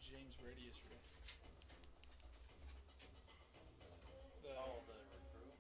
James Brady yesterday? The recruit.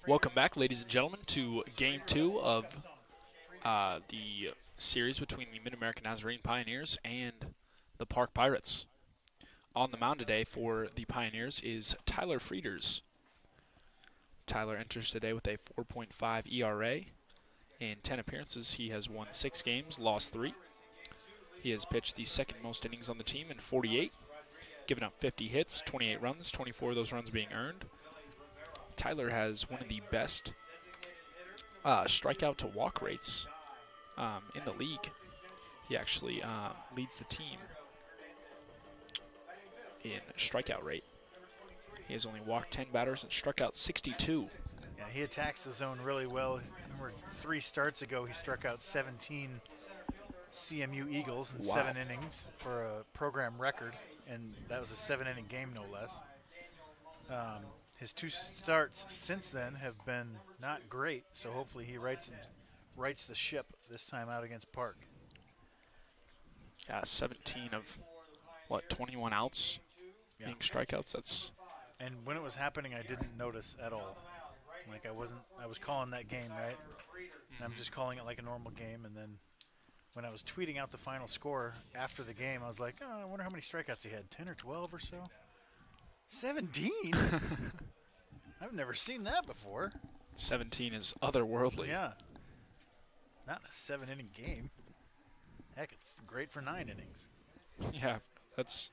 Welcome back, ladies and gentlemen, to Game 2 of the series between the Mid-American Nazarene Pioneers and the Park Pirates. On the mound today for the Pioneers is Tyler Frieders. Tyler enters today with a 4.5 ERA. In 10 appearances, he has won 6 games, lost 3. He has pitched the second most innings on the team in 48, given up 50 hits, 28 runs, 24 of those runs being earned. Tyler has one of the best strikeout to walk rates in the league. He actually leads the team in strikeout rate. He has only walked 10 batters and struck out 62. Yeah, he attacks the zone really well. Remember 3 starts ago, he struck out 17 CMU Eagles in 7 innings for a program record, and that was a 7-inning game, no less. His 2 starts since then have been not great, so hopefully he rights the ship this time out against Park. Yeah, 17 of, 21 outs being strikeouts. That's. And when it was happening, I didn't notice at all. Like I was calling that game, right? And I'm just calling it like a normal game, and then when I was tweeting out the final score after the game, I was like, oh, I wonder how many strikeouts he had, 10 or 12 or so? 17? I've never seen that before. 17 is otherworldly. Yeah. Not in a 7-inning game. Heck, it's great for 9 innings. Yeah, that's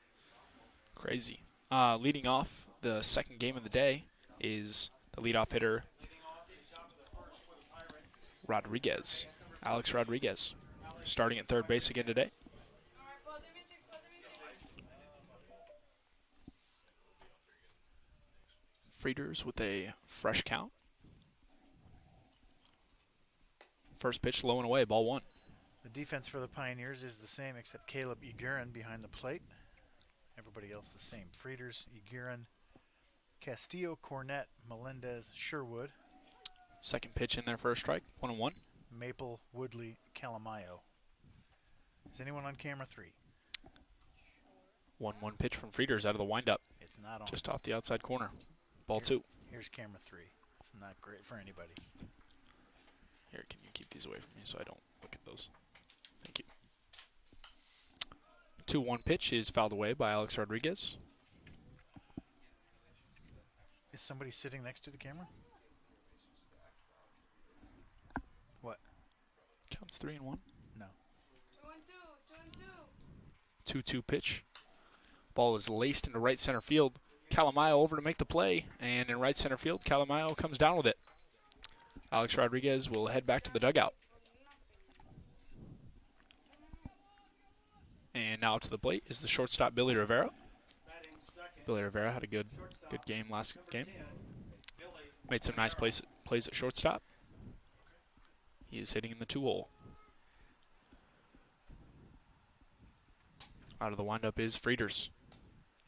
crazy. Leading off the second game of the day is the leadoff hitter, Rodriguez, Alex Rodriguez, starting at third base again today. Frieders with a fresh count. First pitch low and away, ball 1. The defense for the Pioneers is the same except Caleb Eguren behind the plate. Everybody else the same. Frieders, Eguren, Castillo, Cornett, Melendez, Sherwood. Second pitch in there for a strike, 1-1. Maple, Woodley, Calamayo. Is anyone on camera 3? 1-1 pitch from Frieders out of the windup. It's not on. Just off the outside corner. Ball 2. Here's camera 3. It's not great for anybody. Here, can you keep these away from me so I don't look at those? Thank you. 2-1 pitch is fouled away by Alex Rodriguez. somebody sitting next to the camera? What? Counts 3-1. No. 2-2 pitch. Ball is laced into right center field. Calamayo over to make the play, and in right center field, Calamayo comes down with it. Alex Rodriguez will head back to the dugout. And now to the plate is the shortstop, Billy Rivera. Billy Rivera had a good game last game. Made some nice plays at shortstop. He is hitting in the 2-hole. Out of the windup is Frieders.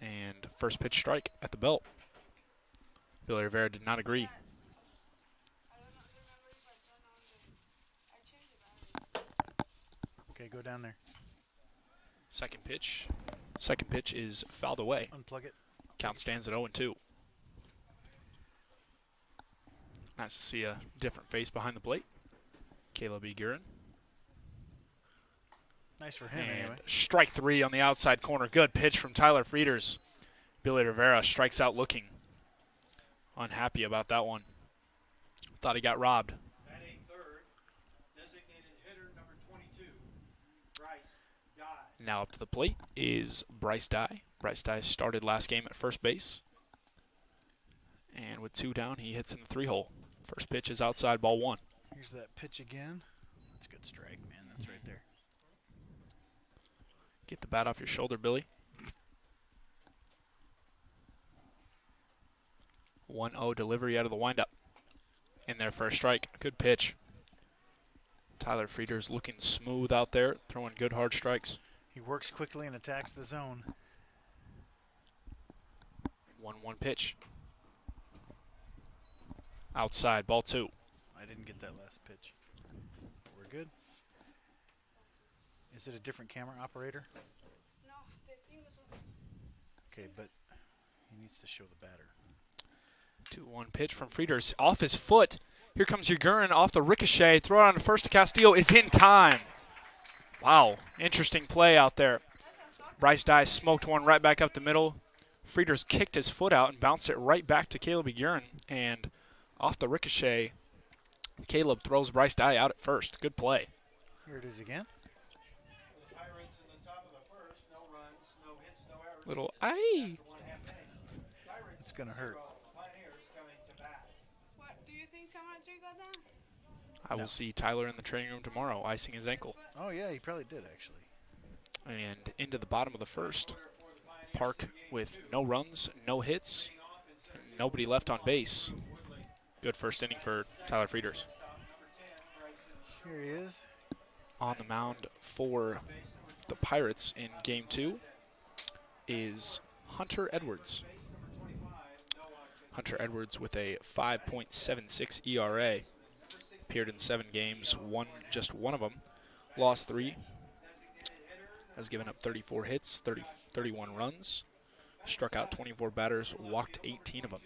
And first pitch strike at the belt. Billy Rivera did not agree. Okay, go down there. Second pitch. Second pitch is fouled away. Unplug it. Count stands at 0-2. Nice to see a different face behind the plate. Caleb E. Guerin. Nice for him, And anyway. strike 3 on the outside corner. Good pitch from Tyler Frieders. Billy Rivera strikes out looking. Unhappy about that one. Thought he got robbed. Batting third, designated hitter number 22, Bryce Dye. Now up to the plate is Bryce Dye. Bryce Dye started last game at first base. And with 2 down, he hits in the 3-hole. First pitch is outside, ball 1. Here's that pitch again. That's a good strike, man. That's right there. Get the bat off your shoulder, Billy. 1-0 delivery out of the windup. In there for a strike. Good pitch. Tyler Frieders looking smooth out there, throwing good hard strikes. He works quickly and attacks the zone. 1-1 pitch. Outside, ball 2. I didn't get that last pitch. We're good. Is it a different camera operator? No, the thing was on. Okay, but he needs to show the batter. 2-1 pitch from Frieders. Off his foot. Here comes Ugurin off the ricochet. Throw it on to first to Castillo. Is in time. Wow. Interesting play out there. Bryce Dye smoked one right back up the middle. Frieders kicked his foot out and bounced it right back to Caleb Ugurin. And off the ricochet, Caleb throws Bryce Dye out at first. Good play. Here it is again. The Pirates in the top of the first, no runs, no hits, no errors. Little aye. 1.5 innings. Pirates It's going to hurt. Pioneers coming to bat. What do you think Cameron 3 got down? I will see Tyler in the training room tomorrow, icing his ankle. Oh, yeah, he probably did, actually. And into the bottom of the first. Park with no runs, no hits, and nobody left on base. Good first inning for Tyler Frieders. Here he is. On the mound for the Pirates in Game 2 is Hunter Edwards. Hunter Edwards with a 5.76 ERA. Appeared in 7 games, won just one of them, lost 3. Has given up 34 hits, 31 runs, struck out 24 batters, walked 18 of them.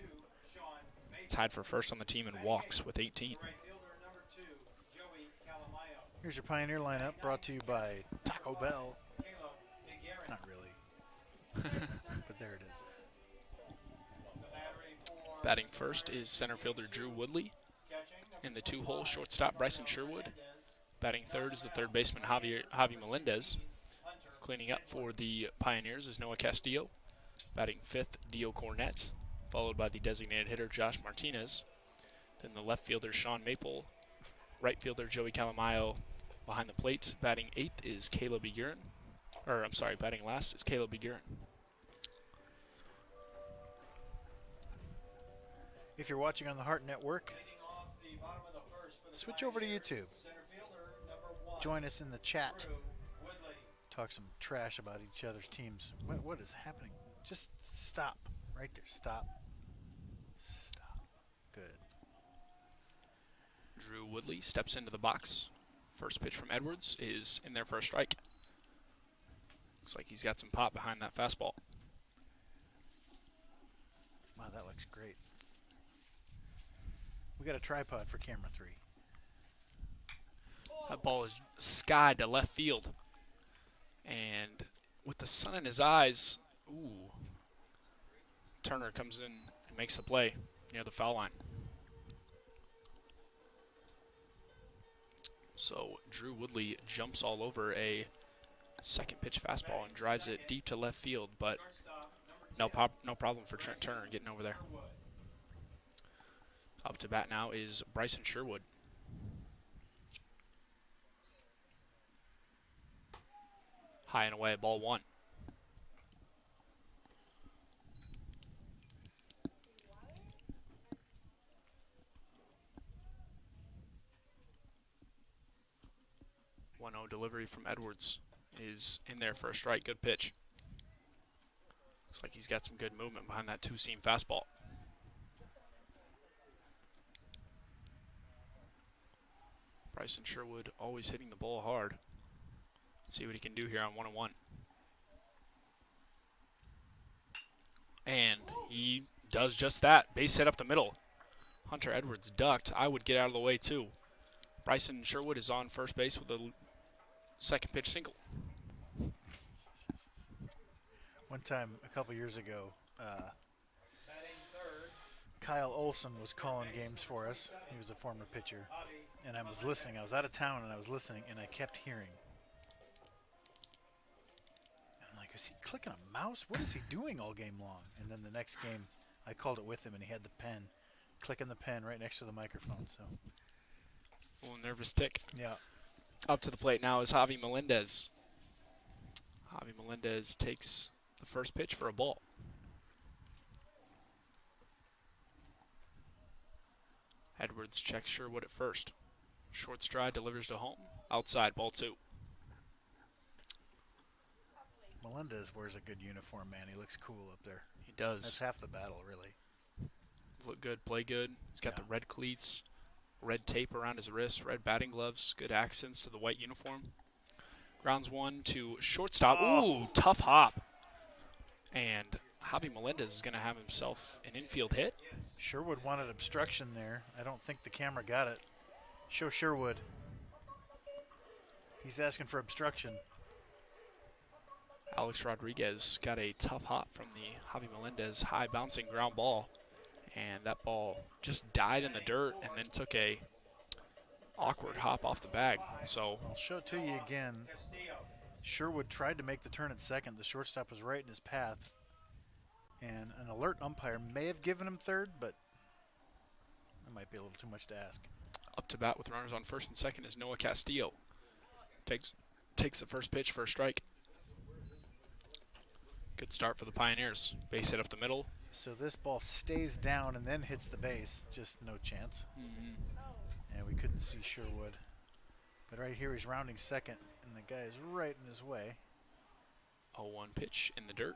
Tied for first on the team in walks with 18. Here's your Pioneer lineup brought to you by Taco Bell. Not really. But there it is. Batting first is center fielder Drew Woodley. In the 2-hole, shortstop Bryson Sherwood. Batting third is the third baseman Javi Melendez. Cleaning up for the Pioneers is Noah Castillo. Batting fifth, Dio Cornett, followed by the designated hitter Josh Martinez. Then the left fielder Sean Maple. Right fielder Joey Calamayo behind the plate. Batting eighth is Caleb Eguerin. Batting last is Caleb Eguerin. If you're watching on the Heart Network, switch over to YouTube. Join us in the chat. Talk some trash about each other's teams. What is happening? Just stop. Right there. Stop. Stop. Good. Drew Woodley steps into the box. First pitch from Edwards is in there for a strike. Looks like he's got some pop behind that fastball. Wow, that looks great. We got a tripod for camera 3. That ball is skied to left field. And with the sun in his eyes, Turner comes in and makes the play. near the foul line. So Drew Woodley jumps all over a second pitch fastball and drives it deep to left field, but no problem for Trent Turner getting over there. Up to bat now is Bryson Sherwood. High and away, ball one. Delivery from Edwards is in there for a strike. Good pitch. Looks like he's got some good movement behind that two-seam fastball. Bryson Sherwood always hitting the ball hard. Let's see what he can do here on 1-1. And he does just that. Base hit up the middle. Hunter Edwards ducked. I would get out of the way too. Bryson Sherwood is on first base with a second pitch single. One time, a couple years ago, Kyle Olson was calling games for us. He was a former pitcher. And I was listening. I was out of town and I was listening and I kept hearing. And I'm like, is he clicking a mouse? What is he doing all game long? And then the next game, I called it with him and he had the pen, clicking the pen right next to the microphone. So, a little nervous tick. Yeah. Up to the plate now is Javi Melendez. Javi Melendez takes the first pitch for a ball. Edwards checks Sherwood at first. Short stride, delivers to home. Outside, ball two. Melendez wears a good uniform, man. He looks cool up there. He does. That's half the battle, really. Look good, play good. He's got the red cleats, red tape around his wrists, red batting gloves, good accents to the white uniform. Grounds one to shortstop. Ooh, tough hop. And Javi Melendez is going to have himself an infield hit. Sherwood wanted obstruction there. I don't think the camera got it. Show Sherwood. He's asking for obstruction. Alex Rodriguez got a tough hop from the Javi Melendez high bouncing ground ball. And that ball just died in the dirt and then took a awkward hop off the bag. So I'll show it to you again. Sherwood tried to make the turn at second. The shortstop was right in his path. And an alert umpire may have given him third, but that might be a little too much to ask. Up to bat with runners on first and second is Noah Castillo. Takes the first pitch for a strike. Good start for the Pioneers. Base hit up the middle. So this ball stays down and then hits the base. Just no chance. And we couldn't see Sherwood. But right here he's rounding second, and the guy is right in his way. 0-1 pitch in the dirt.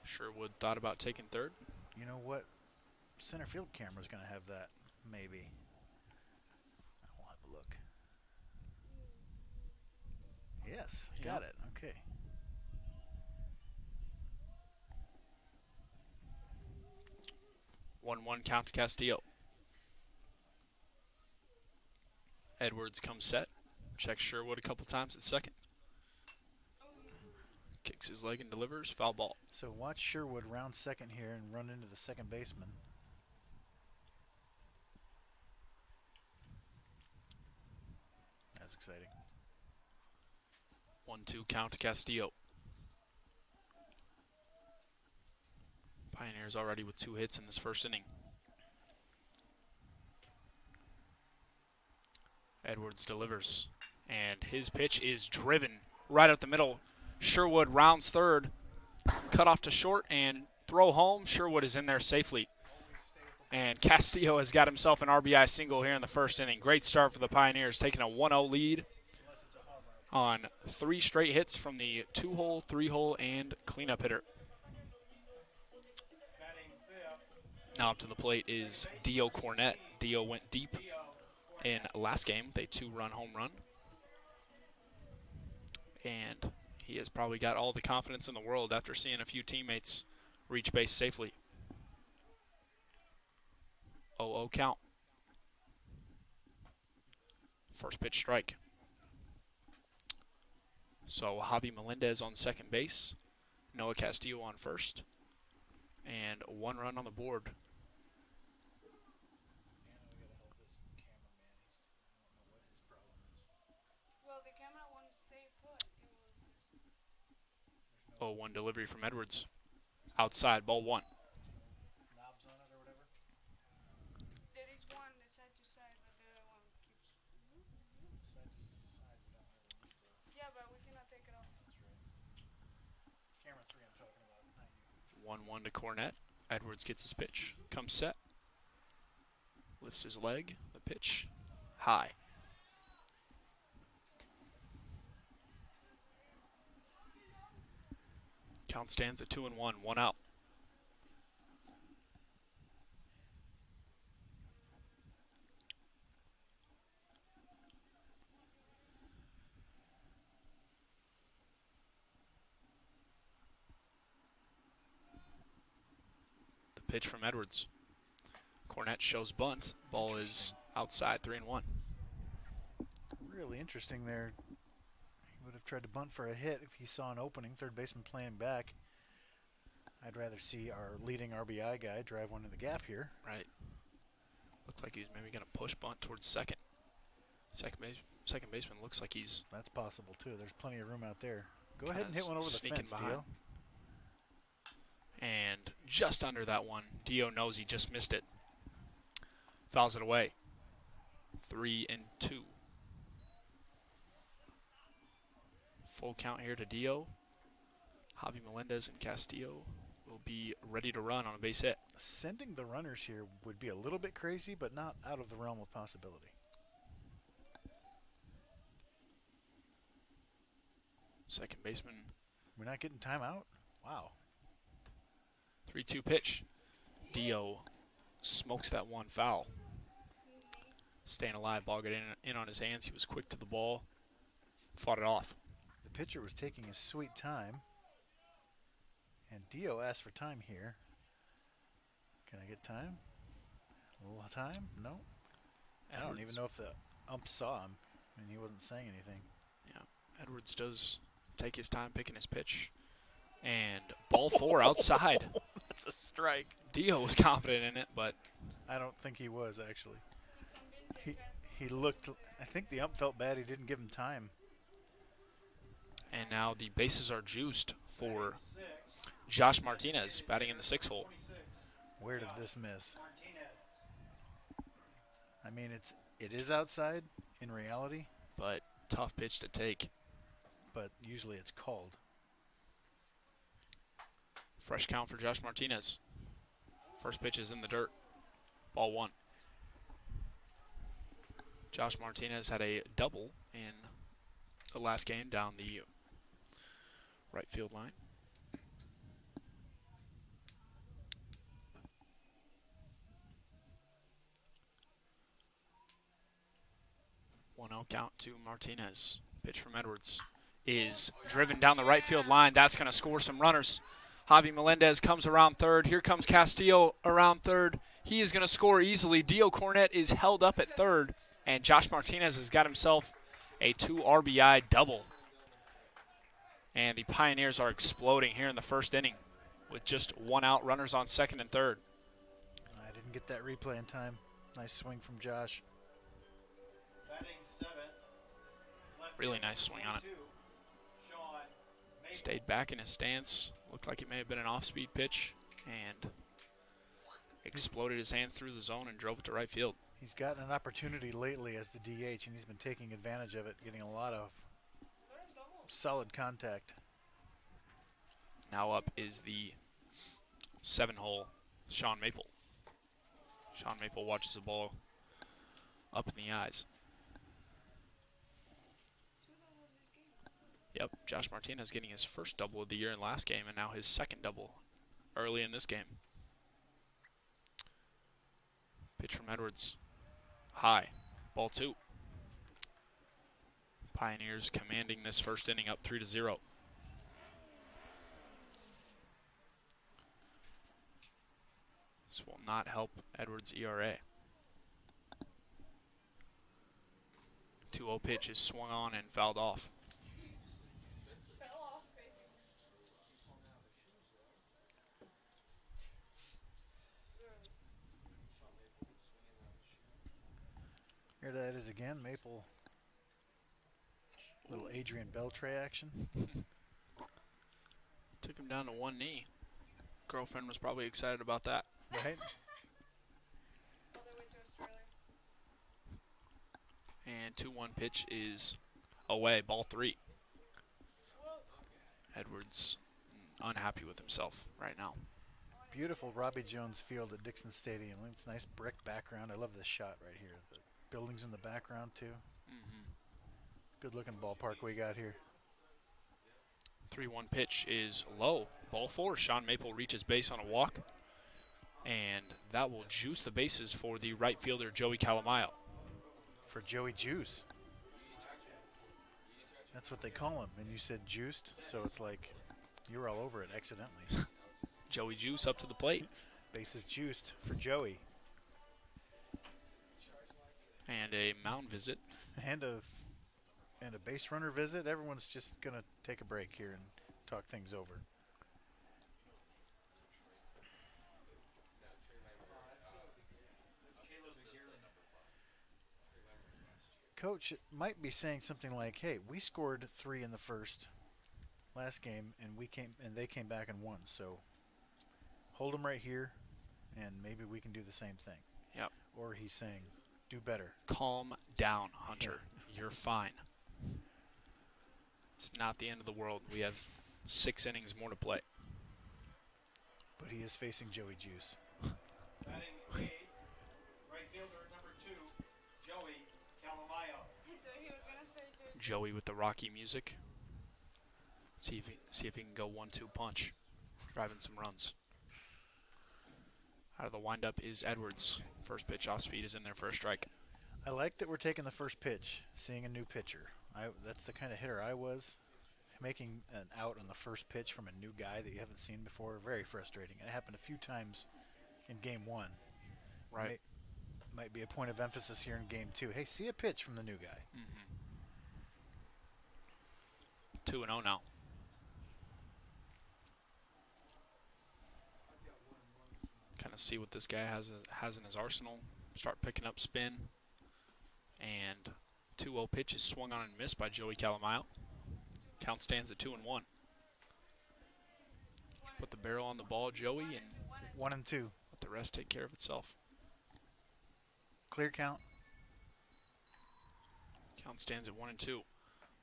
Sherwood thought about taking third. You know what? Center field camera's going to have that, maybe. We'll have a look. Yes, got it. Okay. One count to Castillo. Edwards comes set. Checks Sherwood a couple times at second. Kicks his leg and delivers. Foul ball. So watch Sherwood round second here and run into the second baseman. That's exciting. 1-2 count to Castillo. Pioneers already with 2 hits in this first inning. Edwards delivers, and his pitch is driven right up the middle. Sherwood rounds third, cut off to short, and throw home. Sherwood is in there safely. And Castillo has got himself an RBI single here in the first inning. Great start for the Pioneers, taking a 1-0 lead on 3 straight hits from the 2-hole, 3-hole, and cleanup hitter. Now up to the plate is Dio Cornett. Dio went deep in last game, a 2-run home run. And he has probably got all the confidence in the world after seeing a few teammates reach base safely. 0-0 count. First pitch strike. So Javi Melendez on second base. Noah Castillo on first. And 1 run on the board. Well, the camera won't stay put. Oh, 1 delivery from Edwards. Outside, ball 1. Knobs on it or whatever. There is one that's side to side, but the other one keeps. Side to side, we don't really need to. Yeah, but we cannot take it off. That's right. Camera 3 I'm talking about, not you. 1-1 to Cornett. Edwards gets his pitch. Comes set. Lifts his leg. The pitch. High. Count stands at 2-1. 1 out. The pitch from Edwards. Cornett shows bunt. Ball is outside, 3-1. Really interesting there. He would have tried to bunt for a hit if he saw an opening. Third baseman playing back. I'd rather see our leading RBI guy drive one in the gap here. Right. Looked like he was maybe going to push bunt towards second. Second baseman looks like he's... That's possible, too. There's plenty of room out there. Go ahead and hit one over the sneaking fence, behind. Dio. And just under that one, Dio knows he just missed it. Fouls it away. 3-2. Full count here to Dio. Javi Melendez and Castillo will be ready to run on a base hit. Sending the runners here would be a little bit crazy, but not out of the realm of possibility. Second baseman. We're not getting timeout? Wow. 3-2 pitch. Dio smokes that one foul. Staying alive, ball got in on his hands. He was quick to the ball. Fought it off. The pitcher was taking his sweet time. And Dio asked for time here. Can I get time? A little time? No. I don't even know if the ump saw him. I mean, he wasn't saying anything. Yeah, Edwards does take his time picking his pitch. And ball 4 outside. That's a strike. Dio was confident in it, but I don't think he was, actually. He looked, I think the ump felt bad he didn't give him time. and now the bases are juiced for Josh Martinez batting in the 6th hole. Where did this miss? I mean, it is outside in reality, But tough pitch to take. but usually it's called. Fresh count for Josh Martinez. First pitch is in the dirt. Ball 1. Josh Martinez had a double in the last game down the right field line. One out count to Martinez. Pitch from Edwards is driven down the right field line. That's going to score some runners. Javi Melendez comes around third. Here comes Castillo around third. He is going to score easily. Dio Cornett is held up at third, and Josh Martinez has got himself a 2 RBI double. And the Pioneers are exploding here in the first inning with just 1 out, runners on second and third. I didn't get that replay in time. Nice swing from Josh. Batting 7th. Left Really field, nice swing on it. 22, Sean Maple. Stayed back in his stance. Looked like it may have been an off-speed pitch, and exploded his hands through the zone and drove it to right field. He's gotten an opportunity lately as the DH, and he's been taking advantage of it, getting a lot of solid contact. Now up is the 7-hole, Sean Maple. Sean Maple watches the ball up in the eyes. Yep, Josh Martinez getting his first double of the year in last game, and now his second double early in this game. Pitch from Edwards. High. Ball 2. Pioneers commanding this first inning up 3-0. This will not help Edwards' ERA. 2-0 pitch is swung on and fouled off. Here that is again, Maple. Little Adrian Beltre action. Took him down to one knee. Girlfriend was probably excited about that. Right? Oh, they went to Australia. And 2-1 pitch is away, ball 3. Edwards unhappy with himself right now. Beautiful Robbie Jones Field at Dixon Stadium. It's a nice brick background. I love this shot right here. The buildings in the background too. Good looking ballpark we got here. 3-1 pitch is low, ball 4. Sean Maple reaches base on a walk, and that will juice the bases for the right fielder Joey Calamayo. For Joey Juice. That's what they call him. And you said juiced, so it's like you were all over it accidentally. Joey Juice up to the plate. Bases juiced for Joey. And a mound visit. And a base runner visit. Everyone's just going to take a break here and talk things over. Coach might be saying something like, "Hey, we scored 3 in the first last game, and they came back and won. So hold them right here, and maybe we can do the same thing." Yep. Or he's saying, "Do better." Calm down, Hunter. You're fine. It's not the end of the world. We have 6 innings more to play. But he is facing Joey Juice. Batting eighth, right fielder number 2, Joey Calamayo. I thought he was gonna say good. Joey with the Rocky music. See if he can go 1-2 punch, driving some runs. Out of the windup is Edwards. First pitch off speed is in there for a strike. I like that we're taking the first pitch, seeing a new pitcher. That's the kind of hitter I was. Making an out on the first pitch from a new guy that you haven't seen before, very frustrating. It happened a few times in game 1. Right. Might be a point of emphasis here in game 2. Hey, see a pitch from the new guy. 2-0 now. Kind of see what this guy has in his arsenal. Start picking up spin. And 2-0 pitch is swung on and missed by Joey Calamayo. Count stands at 2-1. Put the barrel on the ball, Joey, and 1-2. let the rest take care of itself. Clear count. Count stands at 1-2.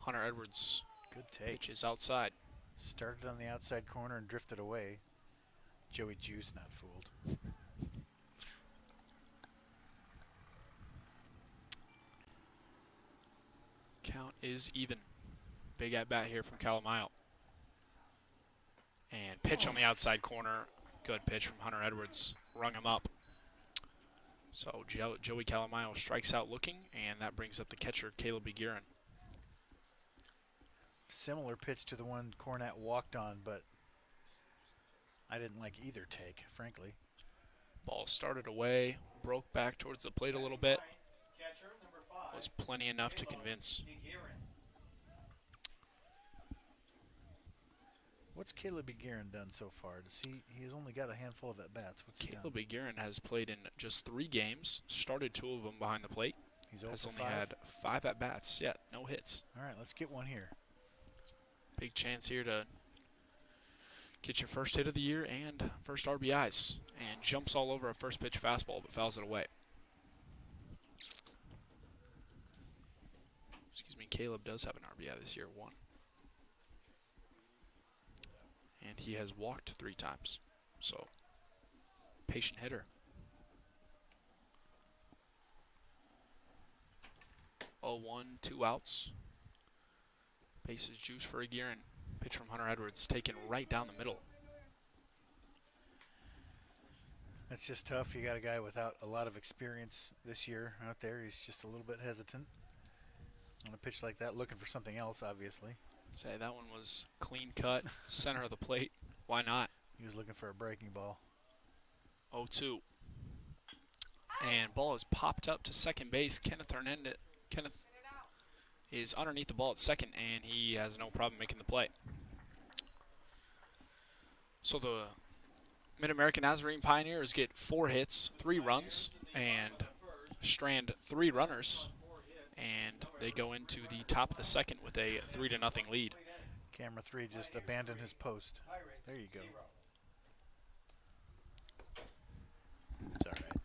Hunter Edwards. Good take. Pitch is outside. Started on the outside corner and drifted away. Joey Juice not fooled. Count is even. Big at bat here from Calamayo. And pitch on the outside corner. Good pitch from Hunter Edwards. Rung him up. So Joey Calamayo strikes out looking, and that brings up the catcher, Caleb Begirin. Similar pitch to the one Cornett walked on, but I didn't like either take, frankly. Ball started away, broke back towards the plate a little bit. Catcher number 5. Was plenty enough to convince. What's Caleb Begirin done so far? He's only got a handful of at-bats. What's he Caleb done? Begirin has played in just 3 games, started 2 of them behind the plate. He's Has also only had 5 at-bats yet, no hits. All right, let's get one here. Big chance here to get your first hit of the year and first RBIs. And jumps all over a first pitch fastball, but fouls it away. Excuse me, Caleb does have an RBI this year, 1. And he has walked 3 times. So, patient hitter. 0-1, 2 outs. Bases juice for Aguirre. Pitch from Hunter Edwards, taken right down the middle. That's just tough. You got a guy without a lot of experience this year out there. He's just a little bit hesitant on a pitch like that, looking for something else, obviously. Say that one was clean cut, center of the plate. Why not? He was looking for a breaking ball. 0-2. And ball is popped up to second base. Kenneth is underneath the ball at second, and he has no problem making the play. So the Mid-American Nazarene Pioneers get 4 hits, 3 runs, and strand 3 runners, and they go into the top of the second with a 3-0 lead. Camera 3 just abandoned his post. There you go. It's all right.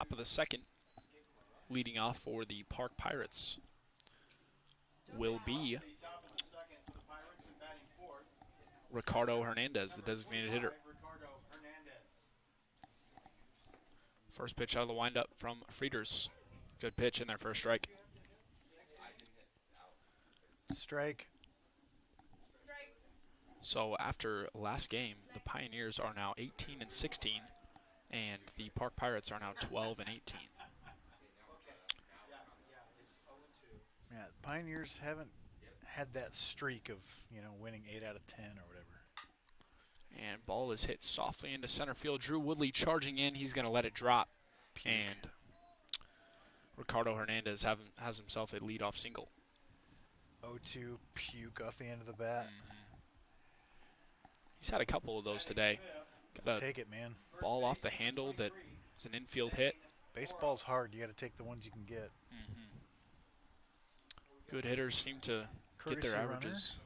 Top of the second, leading off for the Park Pirates will be Ricardo Hernandez, the designated hitter. First pitch out of the windup from Frieders. Good pitch in there for a strike. Strike. So after last game, the Pioneers are now 18-16, and the Park Pirates are now 12-18. Yeah, Pioneers haven't had that streak of, winning 8 out of 10 or whatever. And ball is hit softly into center field. Drew Woodley charging in. He's going to let it drop. Puke. And Ricardo Hernandez has himself a leadoff single. 0-2 puke off the end of the bat. He's had a couple of those today. Got a Take it, man. ball off the handle that was an infield hit. Baseball's hard. You got to take the ones you can get. Good hitters seem to get Courtesy their runner. averages.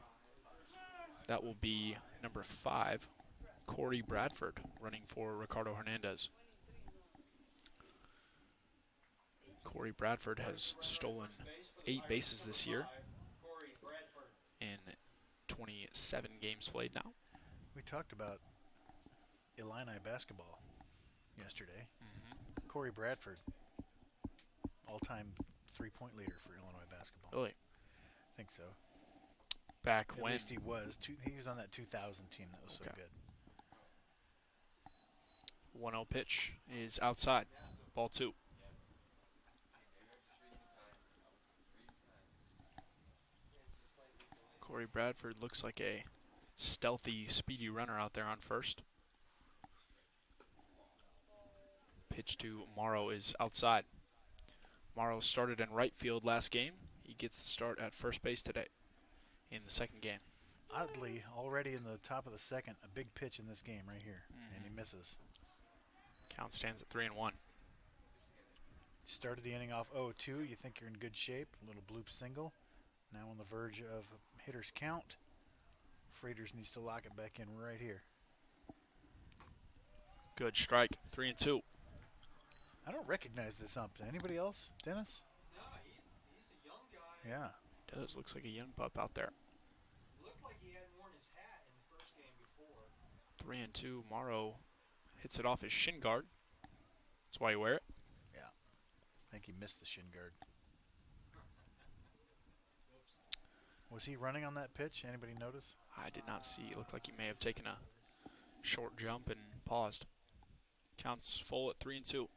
That will be number 5, Corey Bradford, running for Ricardo Hernandez. Corey Bradford has stolen 8 bases this year in 27 games played now. We talked about Illini basketball yesterday. Corey Bradford, all-time 3-point leader for Illinois basketball. Really? I think so. Back At when? least he was. He was on that 2000 team that was so Okay. good. 1-0 pitch is outside. Ball 2. Corey Bradford looks like a stealthy, speedy runner out there on first. Pitch to Morrow is outside. Morrow started in right field last game. He gets the start at first base today in the second game. Oddly, already in the top of the second, a big pitch in this game right here, and he misses. Count stands at 3-1. Started the inning off 0-2. You think you're in good shape. A little bloop single. Now on the verge of a hitter's count. Frieders needs to lock it back in right here. Good strike. 3-2. I don't recognize this ump. Anybody else? Dennis? No, he's a young guy. Yeah. Does look like a young pup out there. Looked like he hadn't worn his hat in the first game before. 3-2. Morrow hits it off his shin guard. That's why you wear it. Yeah. I think he missed the shin guard. Was he running on that pitch? Anybody notice? I did not see. It looked like he may have taken a short jump and paused. Counts full at 3-2.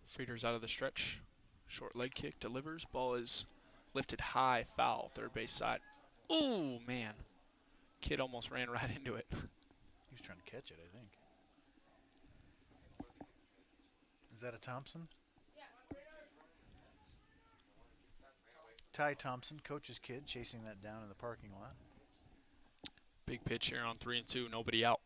Frieders out of the stretch. Short leg kick delivers. Ball is lifted high, foul, third base side. Ooh, man. Kid almost ran right into it. He was trying to catch it, I think. Is that a Thompson? Ty Thompson, coach's kid, chasing that down in the parking lot. Big pitch here on 3-2, nobody out.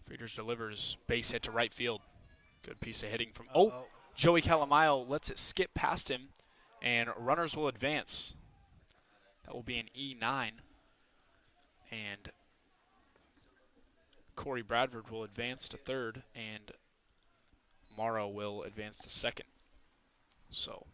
Frieders delivers, base hit to right field. Good piece of hitting from, Joey Calamayo lets it skip past him, and runners will advance. That will be an E9, and Corey Bradford will advance to third, and Morrow will advance to second. So,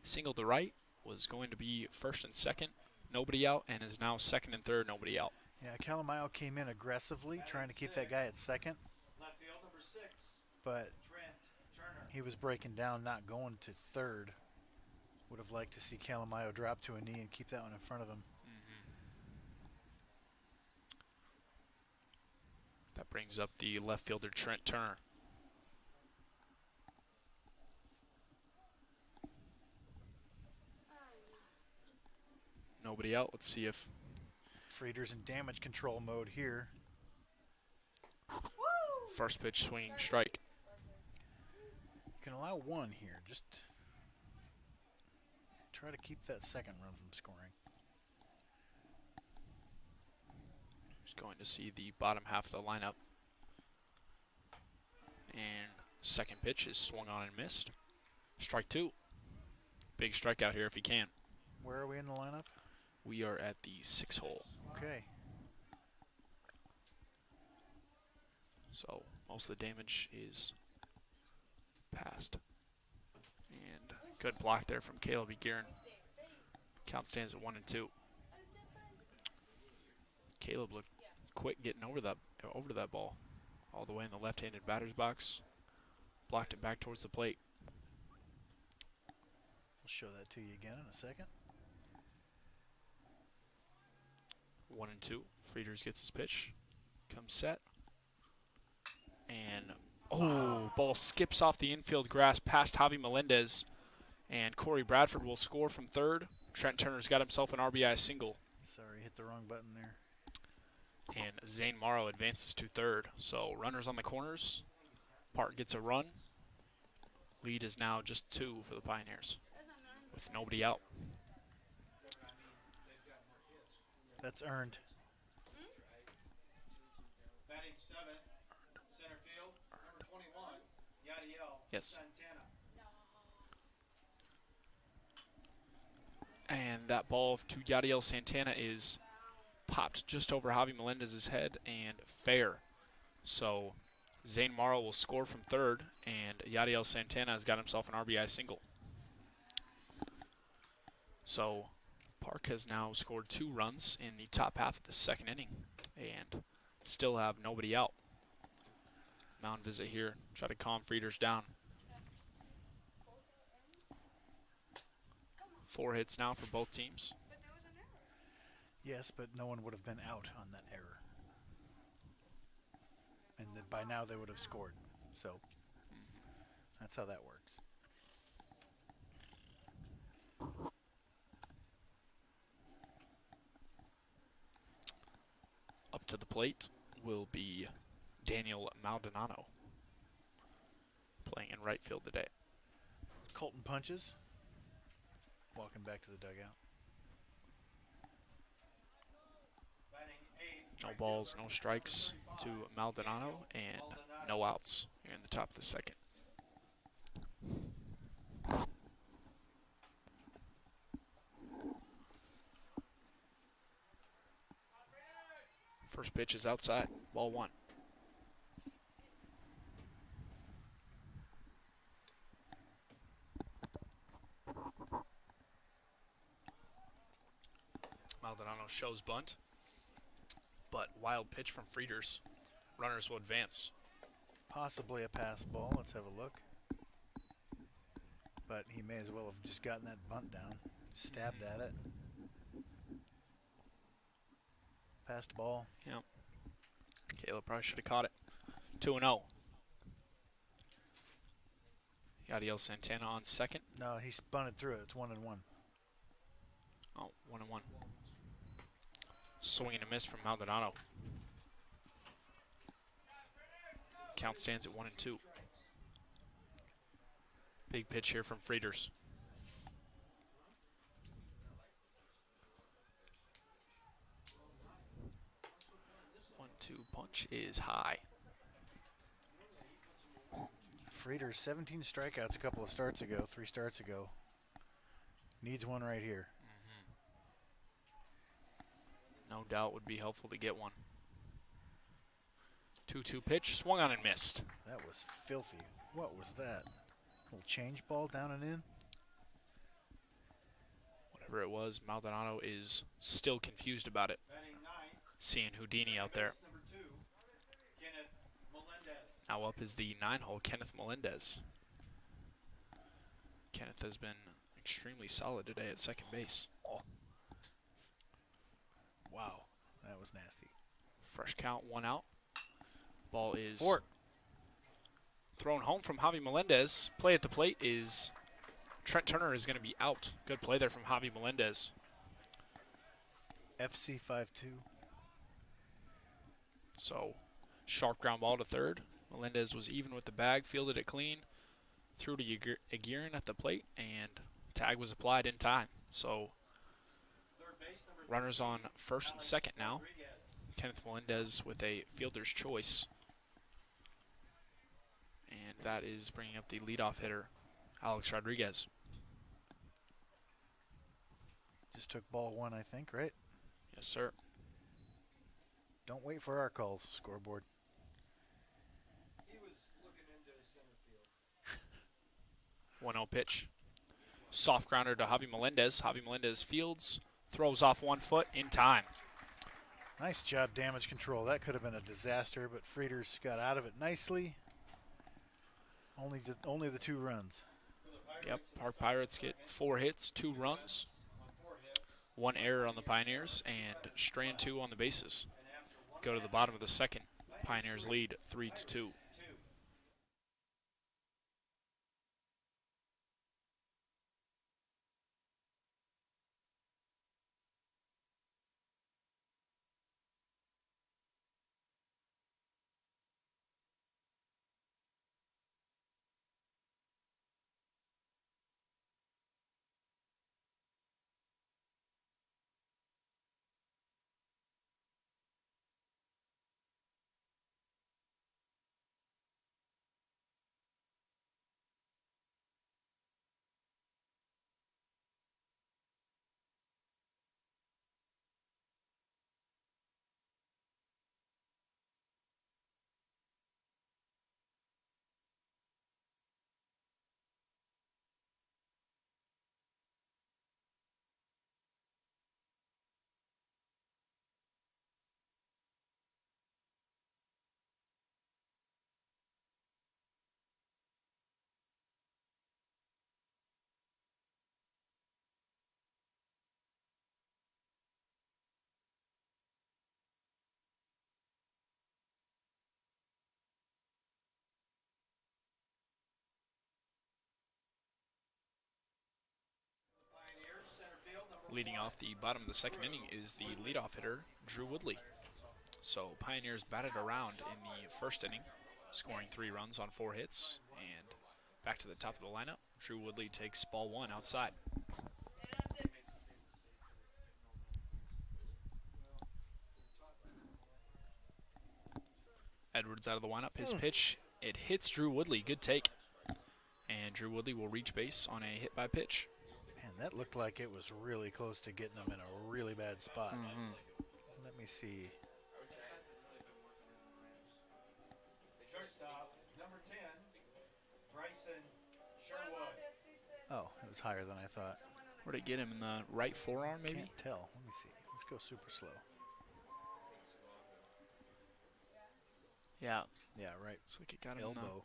single to right was going to be first and second, nobody out, and is now second and third, nobody out. Yeah, Calamayo came in aggressively, trying to keep that guy at second. Left field, number 6. But Trent Turner. he was breaking down, not going to third. Would have liked to see Calamayo drop to a knee and keep that one in front of him. That brings up the left fielder, Trent Turner. Nobody out. Let's see if Frieders in damage control mode here. first pitch swinging strike. You can allow one here. Just try to keep that second run from scoring. Just going to see the bottom half of the lineup. And second pitch is swung on and missed. Strike 2. Big strikeout here if he can. Where are we in the lineup? We are at the 6 hole. Okay. So most of the damage is past. And good block there from Caleb Egerin. Count stands at 1-2. Caleb looked quick getting over to that ball. All the way in the left-handed batter's box. Blocked it back towards the plate. We'll show that to you again in a second. 1-2. Frieders gets his pitch. Comes set. And, ball skips off the infield grass past Javi Melendez. And Corey Bradford will score from third. Trent Turner's got himself an RBI single. Sorry, hit the wrong button there. And Zane Morrow advances to third. So runners on the corners. Park gets a run. Lead is now just 2 for the Pioneers with nobody out. That's earned. Batting 7th, center field, number 21, Yadiel Yes. Santana. And that ball to Yadiel Santana is popped just over Javi Melendez's head and fair. So Zane Morrow will score from third, and Yadiel Santana has got himself an RBI single. So Park has now scored 2 runs in the top half of the second inning and still have nobody out. Mound visit here, try to calm Frieders down. 4 hits now for both teams. But there was an error. Yes, but no one would have been out on that error. And by now they would have scored. So that's how that works. Up to the plate will be Daniel Maldonado, playing in right field today. Colton punches. Walking back to the dugout. Batting 8th, No balls, no strikes to Maldonado, and no outs here in the top of the second. First pitch is outside, ball 1. Maldonado shows bunt, but wild pitch from Frieders. Runners will advance. Possibly a pass ball. Let's have a look. But he may as well have just gotten that bunt down. Stabbed at it. Passed ball. Yep. Caleb probably should have caught it. 2-0. Yadiel Santana on second. No, he spun it through it. It's 1-1. Oh, 1-1. Swing and a miss from Maldonado. Count stands at 1-2. Big pitch here from Frieders. 1-2 punch is high. Frieders, 17 strikeouts a couple of starts ago, 3 starts ago. Needs one right here. No doubt would be helpful to get one. 2-2 pitch, swung on and missed. That was filthy. What was that? Little change ball down and in? Whatever it was, Maldonado is still confused about it. Seeing Houdini out there. Now up is the 9-hole Kenneth Melendez. Kenneth has been extremely solid today at second base. Oh. Wow, that was nasty. Fresh count, 1 out. Ball is 4. thrown home from Javi Melendez. Play at the plate is Trent Turner is going to be out. Good play there from Javi Melendez. FC 5-2. So, sharp ground ball to third. Melendez was even with the bag, fielded it clean, threw to Aguirre at the plate, and tag was applied in time. So, runners on first and second now. Kenneth Melendez with a fielder's choice. And that is bringing up the leadoff hitter, Alex Rodriguez. Just took ball 1, I think, right? Yes, sir. Don't wait for our calls, scoreboard. He was looking into center field. 1-0 pitch. Soft grounder to Javi Melendez. Javi Melendez fields, throws off 1 foot in time. Nice job, damage control. That could have been a disaster, but Frieders got out of it nicely. Only the 2 runs. Yep, Park Pirates get 4 hits, 2 runs, 1 error on the Pioneers, and strand 2 on the bases. Go to the bottom of the second. Pioneers lead 3-2. Leading off the bottom of the second inning is the leadoff hitter, Drew Woodley. So Pioneers batted around in the first inning, scoring 3 runs on 4 hits. And back to the top of the lineup, Drew Woodley takes ball 1 outside. Edwards out of the lineup. His pitch, it hits Drew Woodley. Good take. And Drew Woodley will reach base on a hit by pitch. Man, that looked like it was really close to getting him in a really bad spot. Let me see. Shortstop, number 10, Bryson Sherwood. Oh, it was higher than I thought. Where'd it get him? In the right forearm, maybe? Can't tell. Let me see. Let's go super slow. Yeah. Yeah, right. Looks like it got him in the Elbow.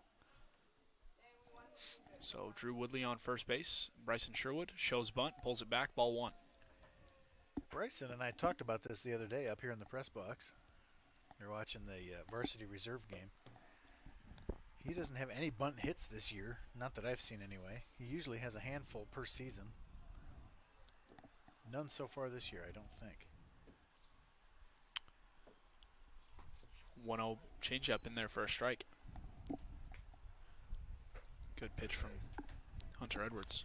So Drew Woodley on first base. Bryson Sherwood shows bunt, pulls it back, ball 1. Bryson and I talked about this the other day up here in the press box. We were watching the varsity reserve game. He doesn't have any bunt hits this year. Not that I've seen anyway. He usually has a handful per season. None so far this year, I don't think. 1-0 changeup in there for a strike. Good pitch from Hunter Edwards.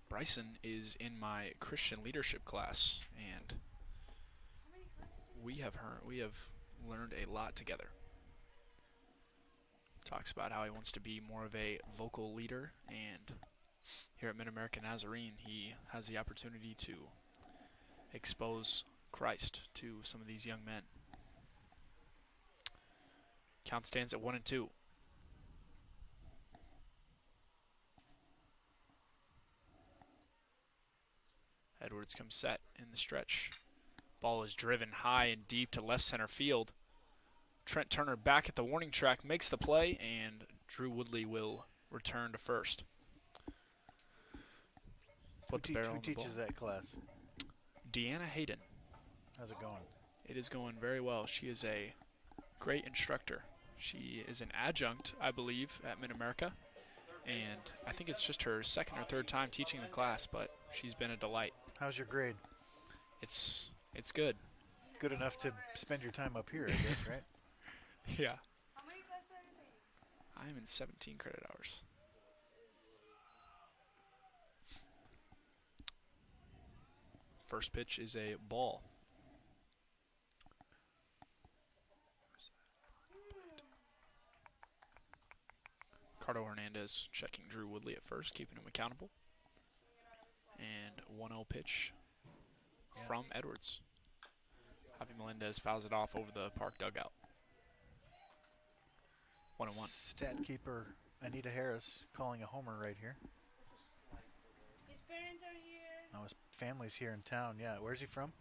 Bryson is in my Christian leadership class, and we have learned a lot together. Talks about how he wants to be more of a vocal leader, and here at Mid-American Nazarene, he has the opportunity to expose Christ to some of these young men. Count stands at 1-2. Edwards comes set in the stretch. Ball is driven high and deep to left center field. Trent Turner back at the warning track makes the play, and Drew Woodley will return to first. Who teaches that class? Deanna Hayden. How's it going? It is going very well. She is a great instructor. She is an adjunct, I believe, at Mid-America, and I think it's just her second or third time teaching the class, but she's been a delight. How's your grade? It's good. Good enough to spend your time up here, I guess, right? Yeah. How many classes are you taking? I'm in 17 credit hours. First pitch is a ball. Ricardo Hernandez checking Drew Woodley at first, keeping him accountable. And 1-0 pitch from Edwards. Javi Melendez fouls it off over the park dugout. 1-1. Stat keeper Anita Harris calling a homer right here. His parents are here. Oh, his family's here in town. Yeah, where's he from?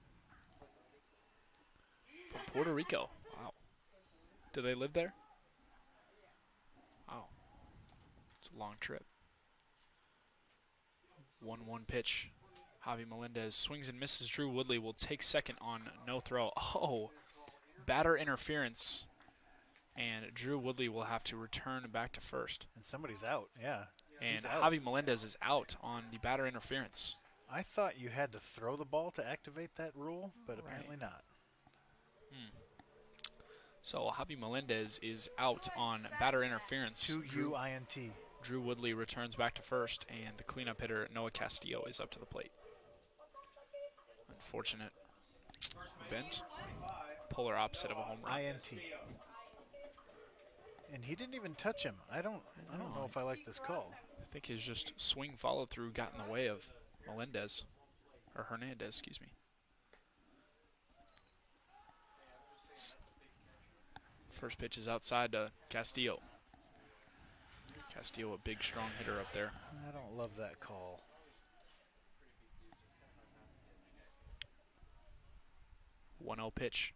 From Puerto Rico. Wow. Do they live there? Wow. It's a long trip. 1-1 pitch. Javi Melendez swings and misses. Drew Woodley will take second on no throw. Oh, batter interference. And Drew Woodley will have to return back to first. And somebody's out, yeah. And He's out. Javi Melendez is out on the batter interference. I thought you had to throw the ball to activate that rule, but apparently not. So Javi Melendez is out on batter interference. 2-U-I-N-T. Drew Woodley returns back to first, and the cleanup hitter, Noah Castillo, is up to the plate. Unfortunate event. Polar opposite of a home run. I-N-T. And he didn't even touch him. I don't know if I like this call. I think his just swing follow through got in the way of Melendez, or Hernandez, excuse me. First pitch is outside to Castillo. Castillo, a big, strong hitter up there. I don't love that call. One-0 pitch.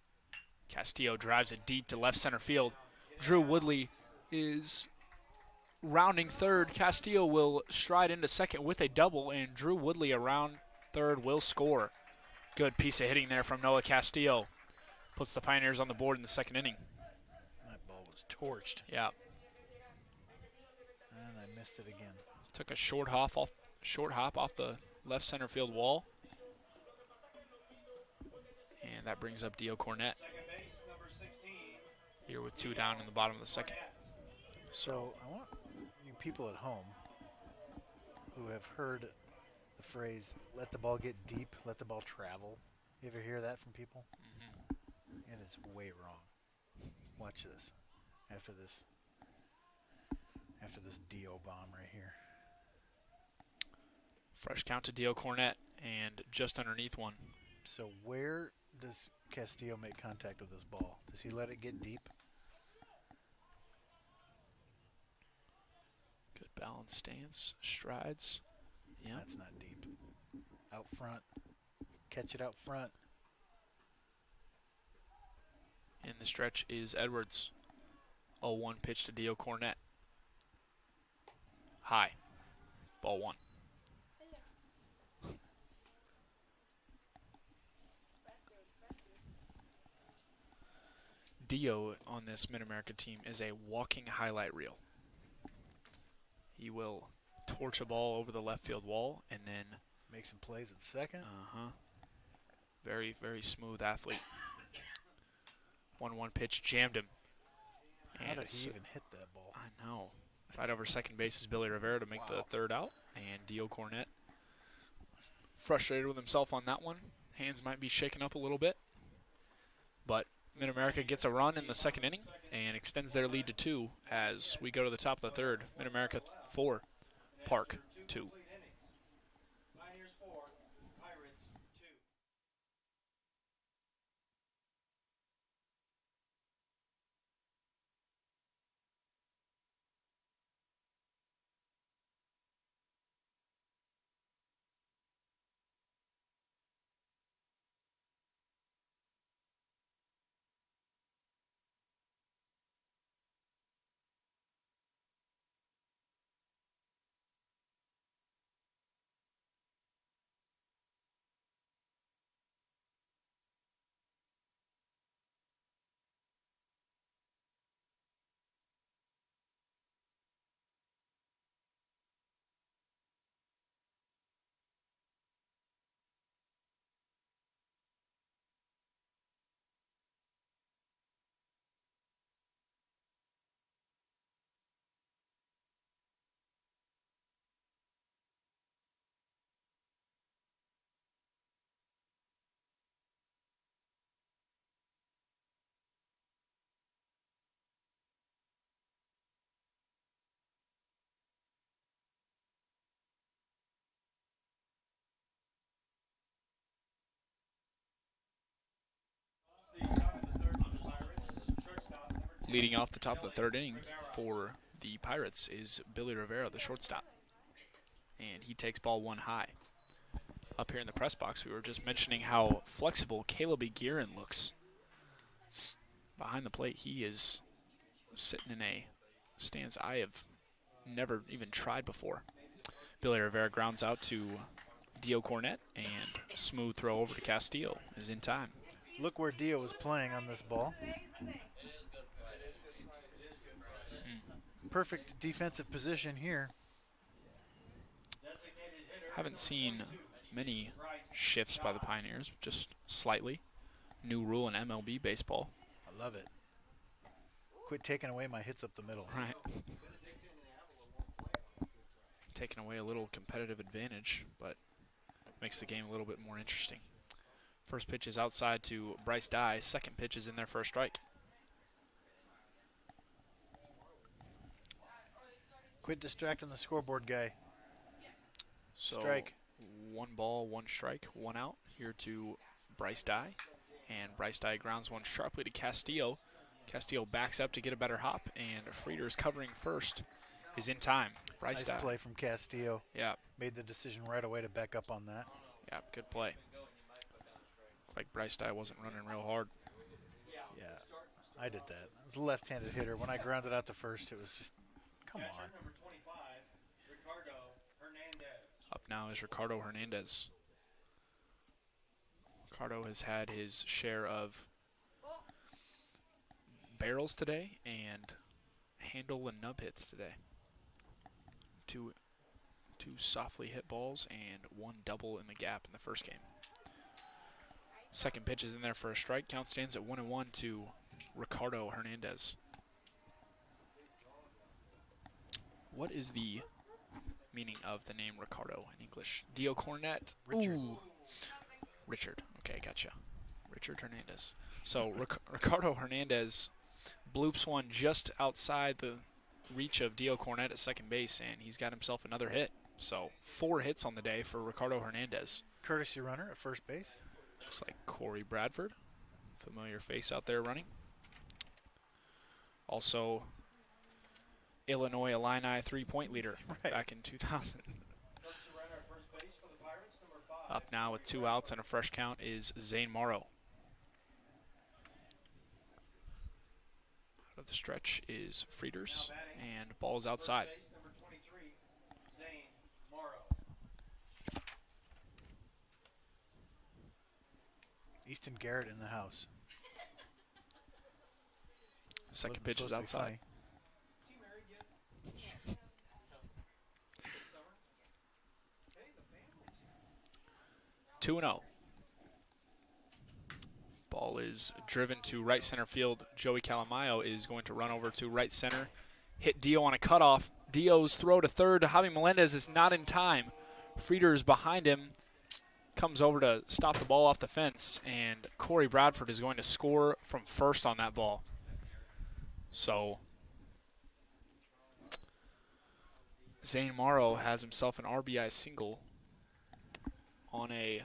Castillo drives it deep to left center field. Drew Woodley is rounding third. Castillo will stride into second with a double, and Drew Woodley around third will score. Good piece of hitting there from Noah Castillo. Puts the Pioneers on the board in the second inning. That ball was torched. Yeah. And I missed it again. Took a short hop off the left center field wall. And that brings up Dio Cornett. Here with 2 down in the bottom of the second. So I want you people at home who have heard the phrase, let the ball get deep, let the ball travel. You ever hear that from people? It is way wrong. Watch this. After this Dio bomb right here. Fresh count to Dio Cornett, and just underneath one. So where does Castillo make contact with this ball? Does he let it get deep? Good balanced stance, strides. Yeah, That's not deep. Out front. Catch it out front. in the stretch is Edwards. 0-1 pitch to Dio Cornett. High. Ball 1. Dio on this Mid-America team is a walking highlight reel. He will torch a ball over the left field wall and then Make some plays at second. very, very smooth athlete. 1-1 pitch jammed him. How did it's- he even hit that ball? I know. Right over second base is Billy Rivera to make the third out. And Dio Cornett frustrated with himself on that one. Hands might be shaken up a little bit. But Mid-America gets a run in the second inning and extends their lead to 2 as we go to the top of the third. Mid-America 4, Park 2. Pioneers 4, Pirates 2. Leading off the top of the third inning for the Pirates is Billy Rivera, the shortstop. And he takes ball 1 high. Up here in the press box, we were just mentioning how flexible Caleb Egerin looks. Behind the plate, he is sitting in a stance I have never even tried before. Billy Rivera grounds out to Dio Cornett, and a smooth throw over to Castillo is in time. Look where Dio was playing on this ball. Perfect defensive position here. Haven't seen many shifts by the Pioneers, just slightly. New rule in MLB baseball. I love it. Quit taking away my hits up the middle. Right. Taking away a little competitive advantage, but makes the game a little bit more interesting. First pitch is outside to Bryce Dye. Second pitch is in there for a strike. Quit distracting the scoreboard guy. So Strike. 1 ball, 1 strike, 1 out here to Bryce Dye. And Bryce Dye grounds one sharply to Castillo. Castillo backs up to get a better hop, and Frieder's covering first is in time. Bryce Nice Dye. play from Castillo. Yeah, Made the decision right away to back up on that. yeah, good play. Like Bryce Dye wasn't running real hard. Yeah, I did that. I was a left-handed hitter. When I grounded out to first, it was just, come on. Number 25, Ricardo Hernandez. Up now is Ricardo Hernandez. Ricardo has had his share of barrels today and handle and nub hits today. Two softly hit balls and 1 double in the gap in the first game. Second pitch is in there for a strike. Count stands at 1-1 to Ricardo Hernandez. What is the meaning of the name Ricardo in English? Dio Cornett. Richard. Ooh. Richard. Okay, gotcha. Richard Hernandez. So Ricardo Hernandez bloops one just outside the reach of Dio Cornett at second base, and he's got himself another hit. So 4 hits on the day for Ricardo Hernandez. Courtesy runner at first base. Looks like Corey Bradford. Familiar face out there running. Also, Illinois Illini 3-point leader back in 2000. Up now with 2 outs and a fresh count is Zane Morrow. Out of the stretch is Frieders, and ball is outside. Number 23, Zane Morrow. Easton Garrett in the house. Second Wasn't pitch is supposed to be outside. funny. 2-0. Ball is driven to right center field. Joey Calamayo is going to run over to right center. Hit Dio on a cutoff. Dio's throw to third. Javi Melendez is not in time. Frieder is behind him. Comes over to stop the ball off the fence. And Corey Bradford is going to score from first on that ball. So Zane Morrow has himself an RBI single on a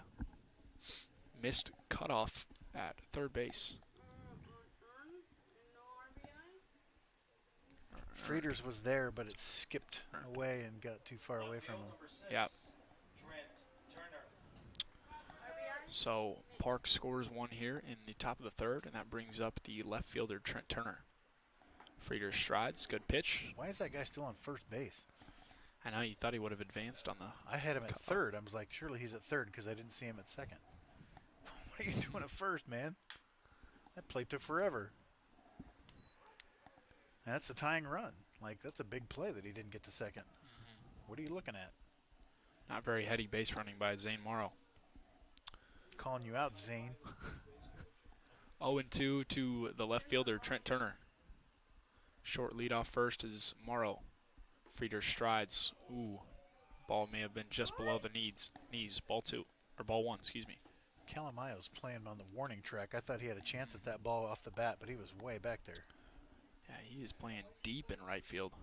missed cutoff at third base. Frieders was there, but it skipped away and got too far away from him. Yeah. So Park scores one here in the top of the third, and that brings up the left fielder, Trent Turner. Frieder strides, good pitch. Why is that guy still on first base? I know you thought he would have advanced on the. I had him at third. I was like, surely he's at third because I didn't see him at second. What are you doing at first, man? That play took forever. And that's the tying run. Like, that's a big play that he didn't get to second. What are you looking at? Not very heady base running by Zane Morrow. Calling you out, Zane. 0-2 to the left fielder, Trent Turner. Short lead off first is Morrow. Frieder strides. Ooh, ball may have been just below the knees. Ball one, excuse me. Calamayo's playing on the warning track. I thought he had a chance at that ball off the bat, but he was way back there. Yeah, he is playing deep in right field.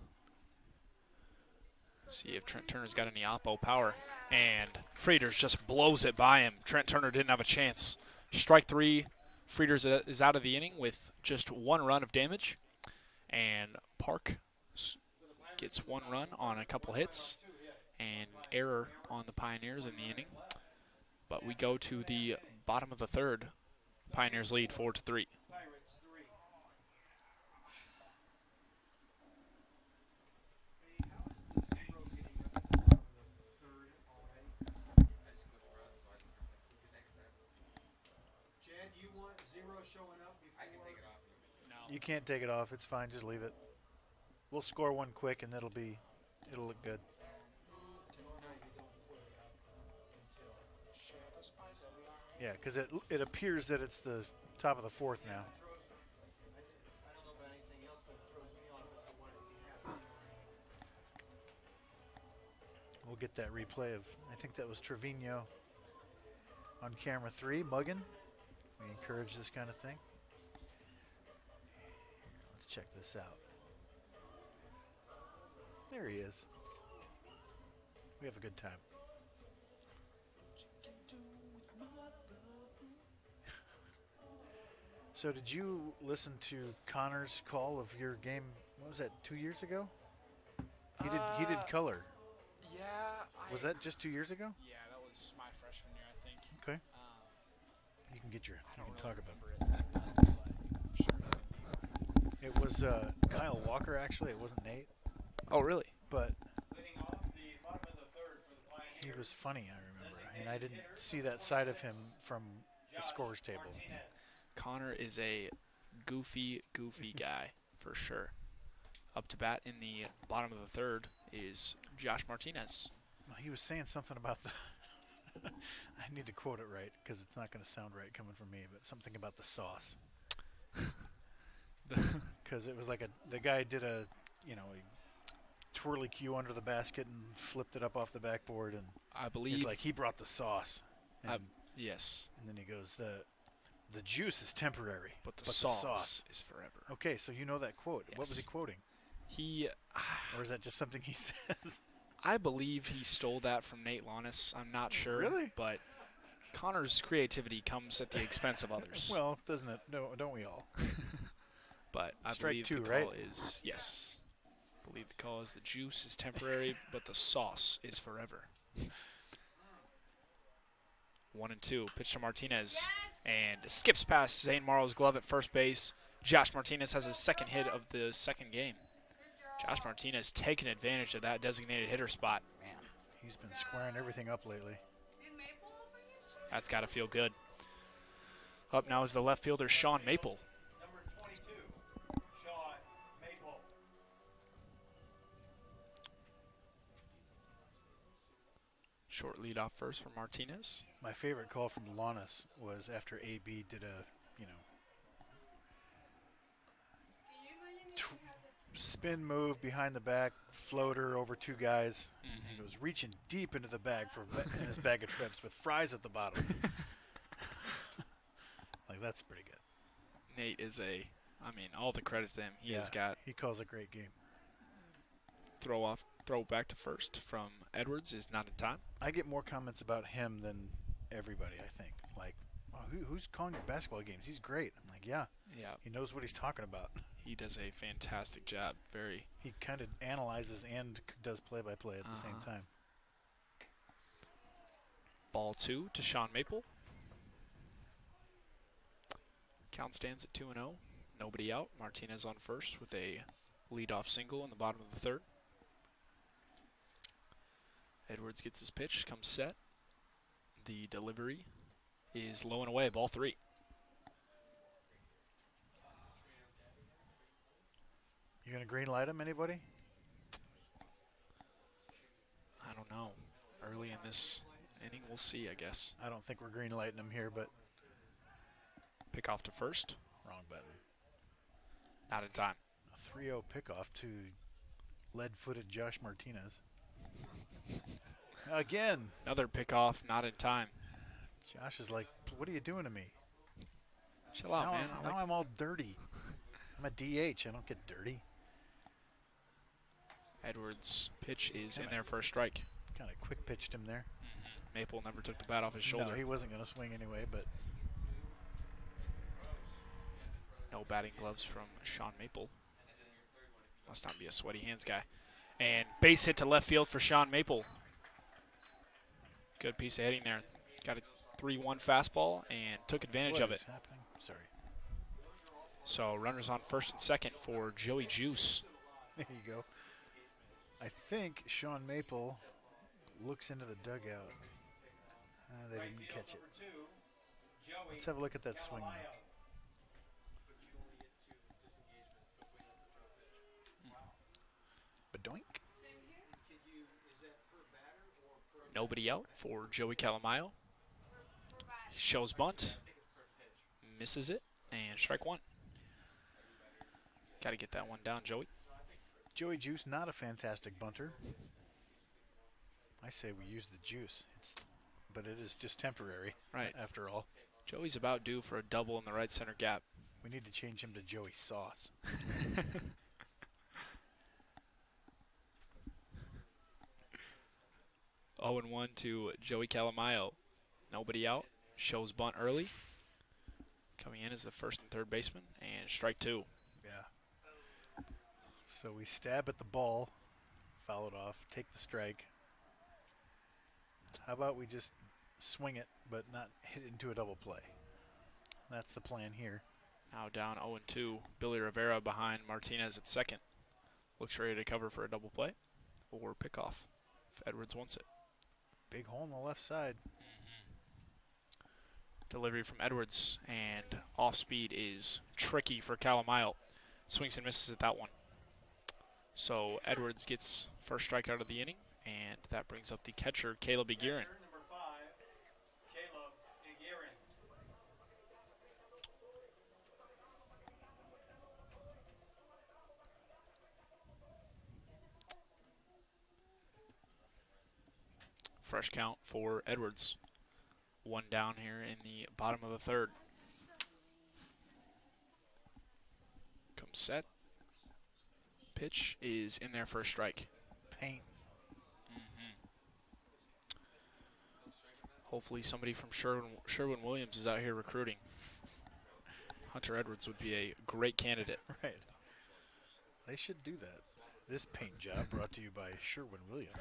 See if Trent Turner's got any oppo power. And Frieders just blows it by him. Trent Turner didn't have a chance. Strike three. Frieders is out of the inning with just one run of damage. And Park gets one run on a couple hits. And error on the Pioneers in the inning. But we go to the bottom of the third. Pioneers lead 4-3. You can't take it off. It's fine. Just leave it. We'll score one quick, and it'll look good. Yeah, because it appears that it's the top of the fourth now. We'll get that replay of, I think that was Trevino on camera 3, mugging. We encourage this kind of thing. Let's check this out. There he is. We have a good time. So did you listen to Connor's call of your game? What was that, 2 years ago? He did color. Yeah. Was that just 2 years ago? Yeah, that was my freshman year, I think. Okay. You can talk about it. It was Kyle Walker, actually. It wasn't Nate. Oh, really? But he was funny, I remember. And I didn't see that side of him from the scores table. Connor is a goofy guy, for sure. Up to bat in the bottom of the third is Josh Martinez. Well, he was saying something about the I need to quote it right because it's not going to sound right coming from me, but something about the sauce. Because it was like the guy did a twirly cue under the basket and flipped it up off the backboard, and I believe he's like, he brought the sauce. And, yes. And then he goes, the juice is temporary, but the sauce is forever. Okay, so you know that quote. Yes. What was he quoting? Or is that just something he says? I believe he stole that from Nate Launis. I'm not sure. Really? But Connor's creativity comes at the expense of others. Well, doesn't it? No, don't we all? But I Strike believe two, the right? call is yes. I believe the call is the juice is temporary, but the sauce is forever. 1-2. Pitch to Martinez. And skips past Zane Morrow's glove at first base. Josh Martinez has his second hit of the second game. Josh Martinez taking advantage of that designated hitter spot. Man, he's been squaring everything up lately. That's got to feel good. Up now is the left fielder, Sean Maple. Short lead off first for Martinez. My favorite call from Launus was after AB did a, spin move behind the back, floater over two guys. And it was reaching deep into the bag in his bag of trips with fries at the bottom. Like, that's pretty good. Nate is all the credit to him. He has got he calls a great game. throw back to first from Edwards is not in time. I get more comments about him than everybody, I think. Like, oh, who's calling your basketball games? He's great. I'm like, yeah. He knows what he's talking about. He does a fantastic job. He kind of analyzes and does play-by-play at the same time. Ball 2 to Sean Maple. Count stands at 2-0. Nobody out. Martinez on first with a leadoff single in the bottom of the third. Edwards gets his pitch, comes set. The delivery is low and away, ball 3. You going to green light him, anybody? I don't know. Early in this inning, we'll see, I guess. I don't think we're green lighting him here, but Pick off to first. wrong button. Not in time. A 3-0 pickoff to lead-footed Josh Martinez. Again. Another pickoff, not in time. Josh is like, what are you doing to me? Chill out, man. Now I'm all dirty. I'm a DH. I don't get dirty. Edwards' pitch is in there for a strike. Kind of quick pitched him there. Maple never took the bat off his shoulder. No, he wasn't going to swing anyway, but no batting gloves from Sean Maple. Must not be a sweaty hands guy. And base hit to left field for Sean Maple. Good piece of hitting there. Got a 3-1 fastball and took advantage of what it. is happening? Sorry. So runners on first and second for Joey Juice. There you go. I think Sean Maple looks into the dugout. They didn't catch it. Let's have a look at that swing now. Badoink. Nobody out for Joey Calamayo. He shows bunt. Misses it. And strike 1. Got to get that one down, Joey. Joey Juice, not a fantastic bunter. I say we use the juice, but it is just temporary, right? After all, Joey's about due for a double in the right center gap. We need to change him to Joey Sauce. 0-1 to Joey Calamayo. Nobody out. Shows bunt early. Coming in as the first and third baseman, and strike 2. Yeah. So we stab at the ball, foul it off, take the strike. How about we just swing it, but not hit into a double play? That's the plan here. Now down 0-2. Billy Rivera behind Martinez at second. Looks ready to cover for a double play or pickoff if Edwards wants it. Big hole on the left side. Delivery from Edwards, and off speed is tricky for Calamayo. Swings and misses at that one. So Edwards gets first strikeout of the inning, and that brings up the catcher, Caleb Egirin. Fresh count for Edwards. 1 down here in the bottom of the third. Comes set. Pitch is in there for a strike. Paint. Hopefully somebody from Sherwin-Williams is out here recruiting. Hunter Edwards would be a great candidate. Right. They should do that. This paint job brought to you by Sherwin-Williams.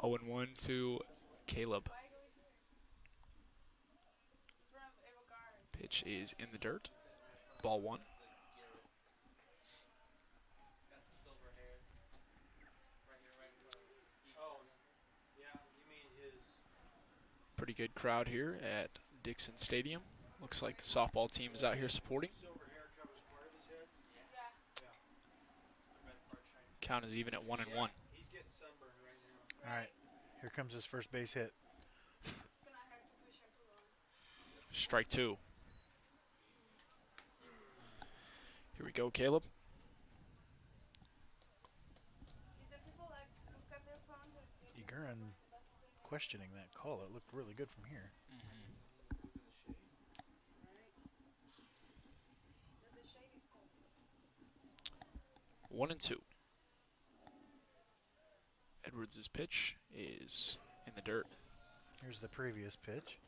0-1 to Caleb. Pitch is in the dirt. Ball 1. Pretty good crowd here at Dixon Stadium. Looks like the softball team is out here supporting. Count is even at 1-1. All right, here comes his first base hit. Strike two. Here we go, Caleb. Eguren questioning that call. It looked really good from here. 1-2. Edwards' pitch is in the dirt. Here's the previous pitch.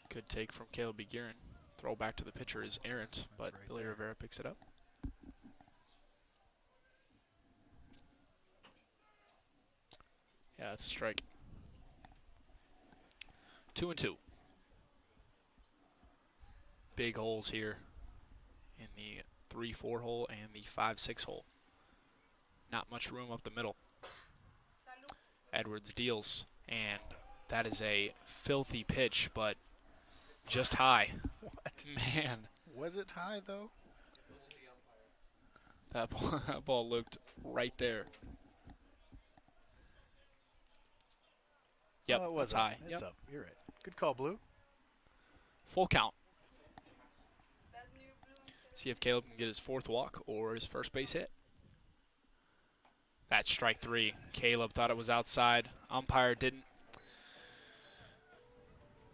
Good take from Caleb Eguren. Throw back to the pitcher is errant, but right Billy there. Rivera picks it up. Yeah, that's a strike. 2-2. Big holes here in the 3-4 hole and the 5-6 hole. Not much room up the middle. Edwards deals, and that is a filthy pitch, but just high. What? Man, Was it high, though? that ball looked right there. Yep, Oh, it was that's up. high. It's Yep. up. You're right. Good call, Blue. Full count. See if Caleb can get his fourth walk or his first base hit. That's strike three. Caleb thought it was outside. Umpire didn't.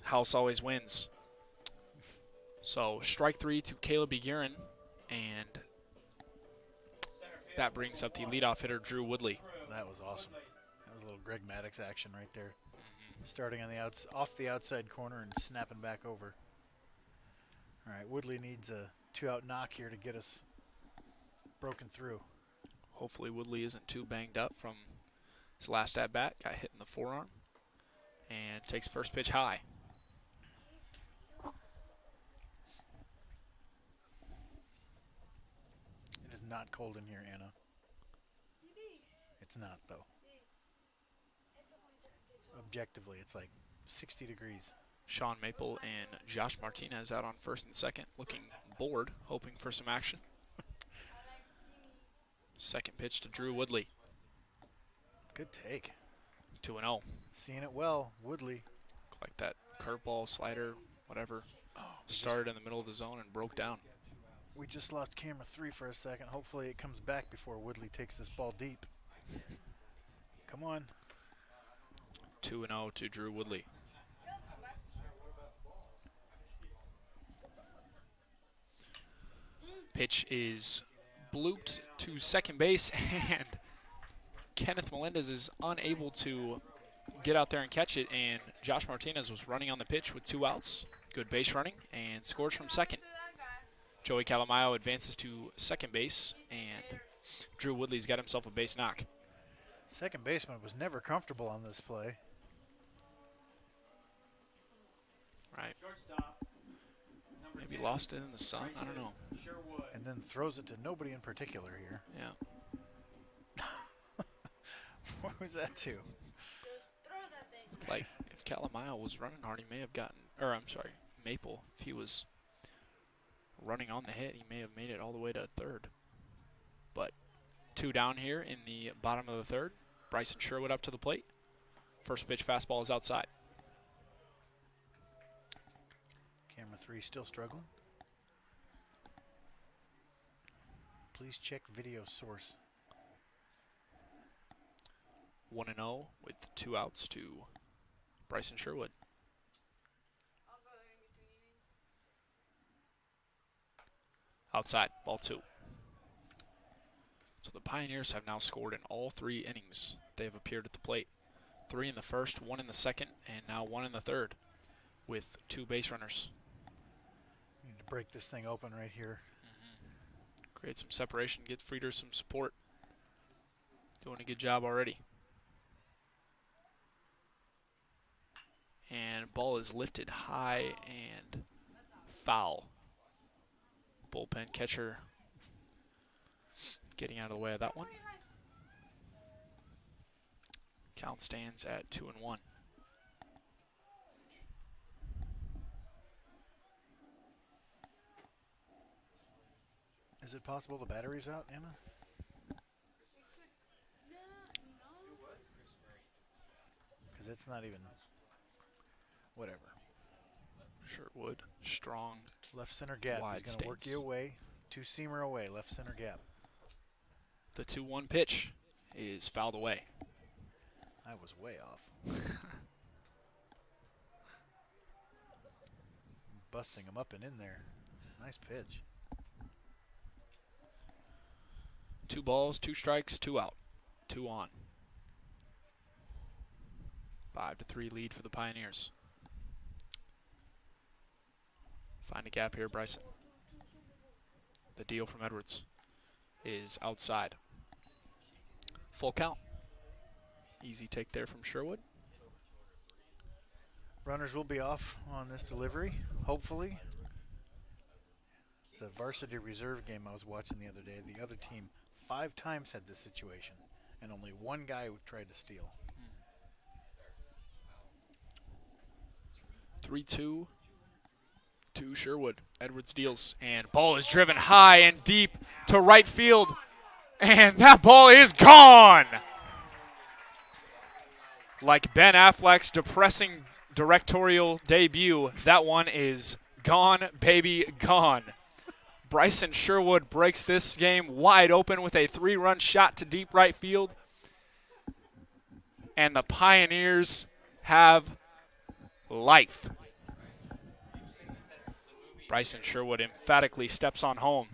House always wins. So strike three to Caleb Eguren, and that brings up the leadoff hitter, Drew Woodley. That was awesome. That was a little Greg Maddux action right there. Starting on the off the outside corner and snapping back over. All right, Woodley needs a 2-out knock here to get us broken through. Hopefully Woodley isn't too banged up from his last at-bat. Got hit in the forearm and takes first pitch high. It is not cold in here, Anna. It's not, though. Objectively, it's like 60 degrees. Sean Maple and Josh Martinez out on first and second, looking bored, hoping for some action. Second pitch to Drew Woodley. Good take. 2-0. Seeing it well, Woodley. Like that curveball, slider, whatever. Started in the middle of the zone and broke down. We just lost camera 3 for a second. Hopefully it comes back before Woodley takes this ball deep. Come on. 2-0 to Drew Woodley. Pitch is blooped to second base, and Kenneth Melendez is unable to get out there and catch it, and Josh Martinez was running on the pitch with 2 outs. Good base running, and scores from second. Joey Calamayo advances to second base, and Drew Woodley's got himself a base knock. Second baseman was never comfortable on this play. Right. Shortstop. Maybe lost it in the sun. I don't know. Sherwood. And then throws it to nobody in particular here. Yeah. What was that to? Like, if Calamayo was running hard, he may have gotten, or I'm sorry, Maple, if he was running on the hit, he may have made it all the way to third. But 2 down here in the bottom of the third. Bryson Sherwood up to the plate. First pitch fastball is outside. Camera 3 still struggling. Please check video source. 1-0 with 2 outs to Bryson Sherwood. Outside, ball 2. So the Pioneers have now scored in all 3 innings they have appeared at the plate. 3 in the first, 1 in the second, and now 1 in the third with 2 base runners. Need to break this thing open right here. Create some separation, get Frieder some support. Doing a good job already. And ball is lifted high and foul. Bullpen catcher getting out of the way of that one. Count stands at 2-1. Is it possible the battery's out, Emma? It's not even. Whatever. Sherwood, strong. Left center gap. Wide He's going to work stance. you away. Two-seamer away. Left center gap. The 2-1 pitch is fouled away. I was way off. Busting him up and in there. Nice pitch. 2 balls, 2 strikes, 2 out. 2 on. 5-3 lead for the Pioneers. Find a gap here, Bryson. The deal from Edwards is outside. Full count. Easy take there from Sherwood. Runners will be off on this delivery, hopefully. The varsity reserve game I was watching the other day, the other team 5 times had this situation, and only one guy tried to steal. 3-2 to Sherwood. Edwards deals, and ball is driven high and deep to right field, and that ball is gone. Like Ben Affleck's depressing directorial debut, that one is gone, baby, gone. Bryson Sherwood breaks this game wide open with a 3-run shot to deep right field, and the Pioneers have life. Bryson Sherwood emphatically steps on home.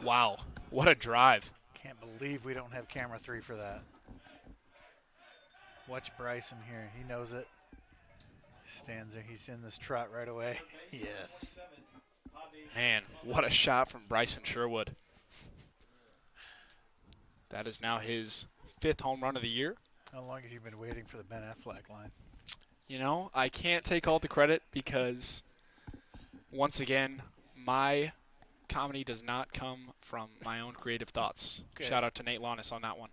Wow, what a drive. Can't believe we don't have camera 3 for that. Watch Bryson here. He knows it. Stands there. He's in this trot right away. Yes. Man, what a shot from Bryson Sherwood. That is now his 5th home run of the year. How long have you been waiting for the Ben Affleck line? You know, I can't take all the credit because, once again, my comedy does not come from my own creative thoughts. Okay. Shout out to Nate Launis on that one.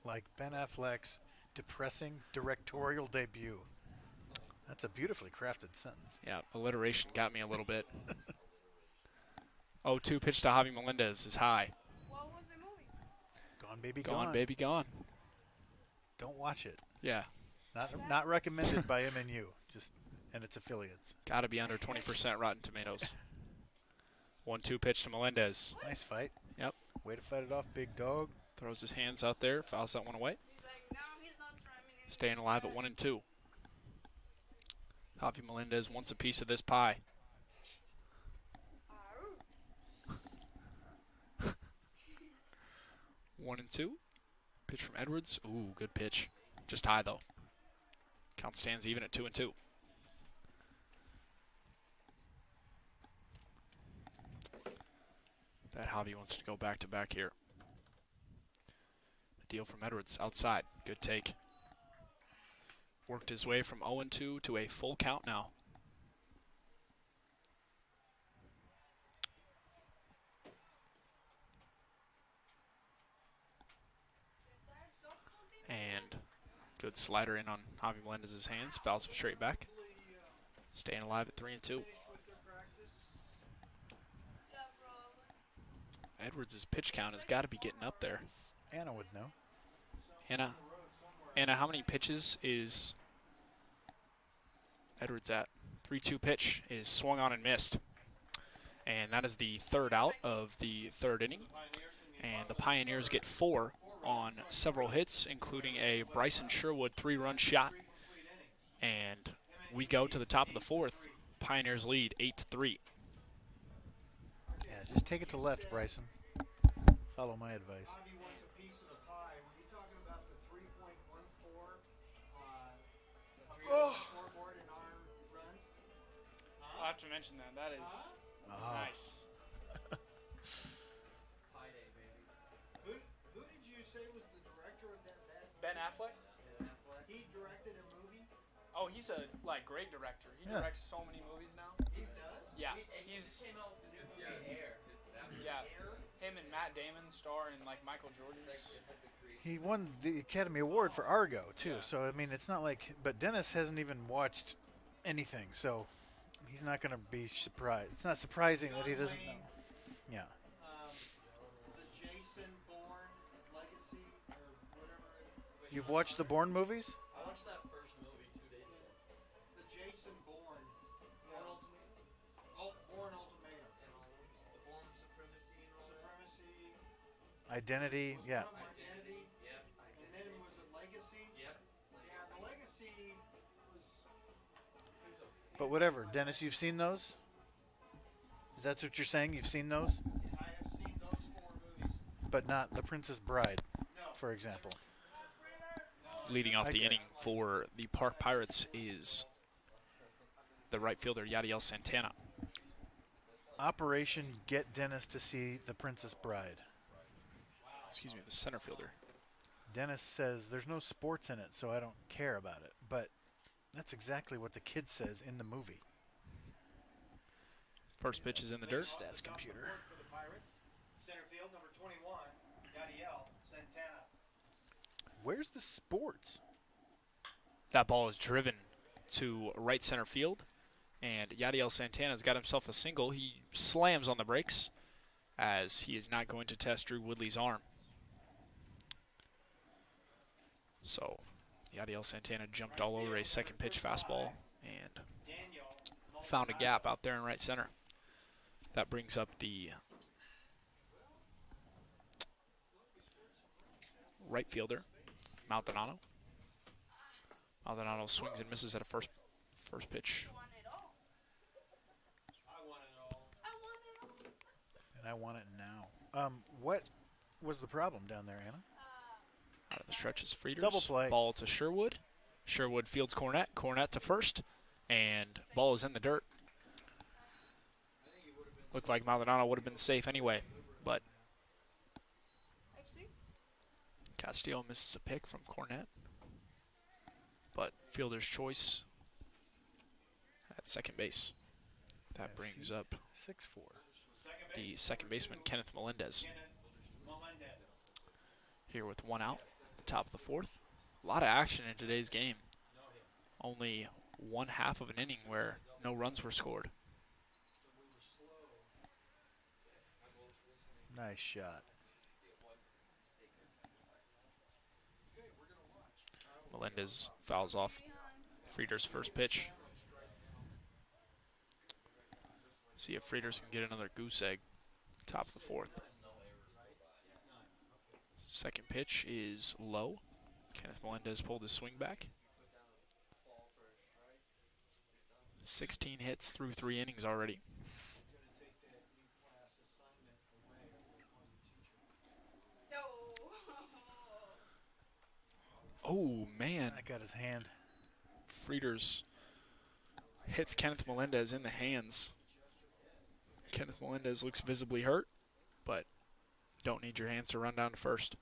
Like Ben Affleck's depressing directorial debut. That's a beautifully crafted sentence. Yeah, alliteration got me a little bit. 0-2 pitch to Javi Melendez is high. What was the movie? Gone, baby, Gone, gone. baby, gone. Don't watch it. Yeah, Not recommended by MNU, just and its affiliates. got to be under 20% Rotten Tomatoes. 1-2 pitch to Melendez. Nice fight. Yep. Way to fight it off, big dog. Throws his hands out there, fouls that one away. He's like, no, he's not trying me. Staying alive at 1-2. Javi Melendez wants a piece of this pie. 1-2. Pitch from Edwards. Ooh, good pitch. Just high, though. Count stands even at 2-2. That Javi wants to go back-to-back here. The deal from Edwards outside. Good take. Worked his way from 0-2 to a full count now. And good slider in on Javi Melendez's hands. Fouls him straight back. Staying alive at 3-2. Edwards' pitch count has got to be getting up there. Anna would know. Anna, how many pitches is Edwards at? 3-2 pitch is swung on and missed. And that is the 3rd out of the 3rd inning. And the Pioneers get 4 on several hits, including a Bryson Sherwood 3-run shot. And we go to the top of the 4th. Pioneers lead 8-3. Yeah, just take it to left, Bryson. Follow my advice. Bobby wants a piece of the pie. Were you talking about the 3.14 scoreboard in our runs? I'll have to mention that. That is nice. Pie day, baby. Who did you say was the director of that Ben Affleck? He directed a movie? Oh, he's a great director. He Yeah. directs so many movies now. He does? Yeah, he's yeah. Him and Matt Damon star in Michael Jordan's. He won the Academy Award for Argo, too. So, I mean, it's not like... But Dennis hasn't even watched anything, so he's not going to be surprised. It's not surprising that he doesn't know. Yeah. The Jason Bourne legacy or whatever. You've watched the Bourne movies? I watched that first movie 2 days ago. The Jason Bourne. Bourne Ultimatum. And all those. The Bourne Supremacy and all that. Supremacy. Identity, yeah. Identity. Yep. And then was it Legacy? Yep. Yeah, the Legacy was. But whatever. Dennis, you've seen those? Is that what you're saying? You've seen those? I have seen those 4 movies. But not The Princess Bride, No. for example. Leading off I the get it. inning for the Park Pirates is the right fielder, Yadiel Santana. Operation Get Dennis to See The Princess Bride. Excuse me, the center fielder. Dennis says there's no sports in it, so I don't care about it. But that's exactly what the kid says in the movie. First pitch is in the dirt. Stats computer. For the Pirates. Center field, number 21, Yadiel Santana. Where's the sports? That ball is driven to right center field, and Yadiel Santana's got himself a single. He slams on the brakes as he is not going to test Drew Woodley's arm. So Yadiel Santana jumped all over a second pitch fastball and Daniel found a gap out there in right center. That brings up the right fielder, Maldonado. Maldonado swings and misses at a first pitch. I want it all. I want it all. I want it all. And I want it now. What was the problem down there, Anna? Out of the stretch is Frieders. Double play. Ball to Sherwood. Sherwood fields Cornett. Cornett to first. And ball is in the dirt. Looked like Maldonado would have been safe anyway. But FC? Castillo misses a pick from Cornett. But fielder's choice at second base. That brings up 6-4. the second baseman, Kenneth Melendez. Melendez. Here with one out, top of the fourth. A lot of action in today's game. Only one half of an inning where no runs were scored. Nice shot. Melendez fouls off Frieder's first pitch. See if Frieders can get another goose egg. Top of the fourth. Second pitch is low. Kenneth Melendez pulled his swing back. 16 hits through 3 innings already. Oh, man. I got his hand. Frieders hits Kenneth Melendez in the hands. Kenneth Melendez looks visibly hurt, but don't need your hands to run down to first.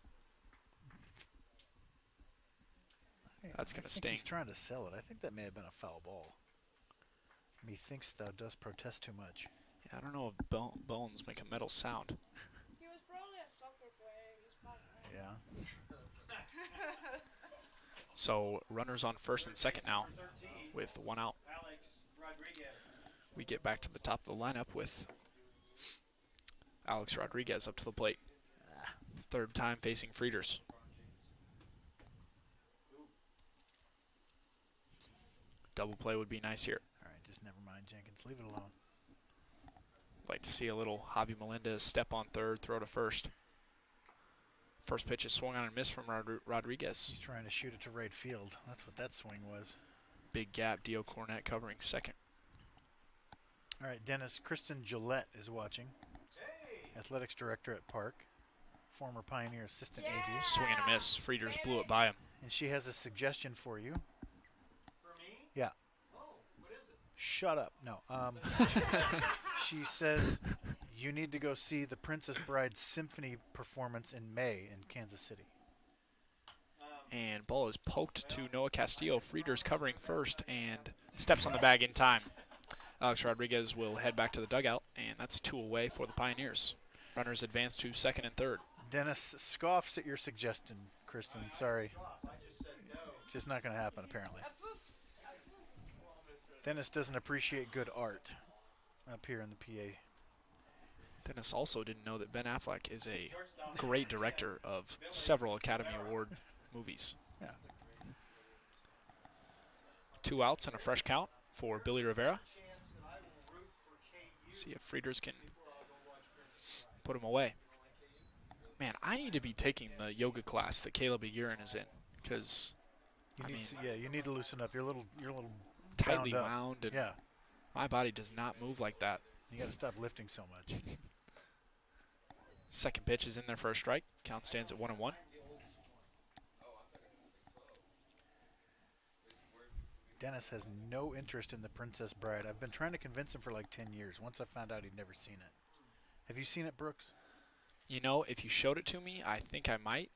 That's going to I think sting. he's trying to sell it. I think that may have been a foul ball. Methinks thou dost protest too much. Yeah, I don't know if bones make a metal sound. He was probably a soccer player. He was passing. Yeah. So runners on first and second now with one out. Alex Rodriguez. We get back to the top of the lineup with Alex Rodriguez up to the plate. Third time facing Frieders. Double play would be nice here. All right, just never mind, Jenkins. Leave it alone. Like to see a little Javi Melendez step on third, throw to first. First pitch is swung on and missed from Rodriguez. He's trying to shoot it to right field. That's what that swing was. Big gap, Dio Cornett covering second. All right, Dennis, Kristen Gillette is watching. Athletics director at Park. Former Pioneer assistant AD. Swing and a miss. Frieders blew it by him. And she has a suggestion for you. For me? Yeah. Oh, what is it? Shut up. No. She says you need to go see the Princess Bride Symphony performance in May in Kansas City. And ball is poked to Noah Castillo. Frieders covering first and steps on the bag in time. Alex Rodriguez will head back to the dugout, and that's 2 away for the Pioneers. Runners advance to second and third. Dennis scoffs at your suggestion, Kristen. Sorry. Just not going to happen, apparently. Dennis doesn't appreciate good art up here in the PA. Dennis also didn't know that Ben Affleck is a great director of several Academy Award movies. Yeah. 2 outs and a fresh count for Billy Rivera. See if Frieders can put him away. Man, I need to be taking the yoga class that Caleb Eguren is in, because you need to loosen up. You're a little tightly bound up. wound, and Yeah. my body does not move like that. You got to stop lifting so much. Second pitch is in there for a strike. Count stands at 1-1. Dennis has no interest in The Princess Bride. I've been trying to convince him for like 10 years. Once I found out he'd never seen it. Have you seen it, Brooks? You know, if you showed it to me, I think I might.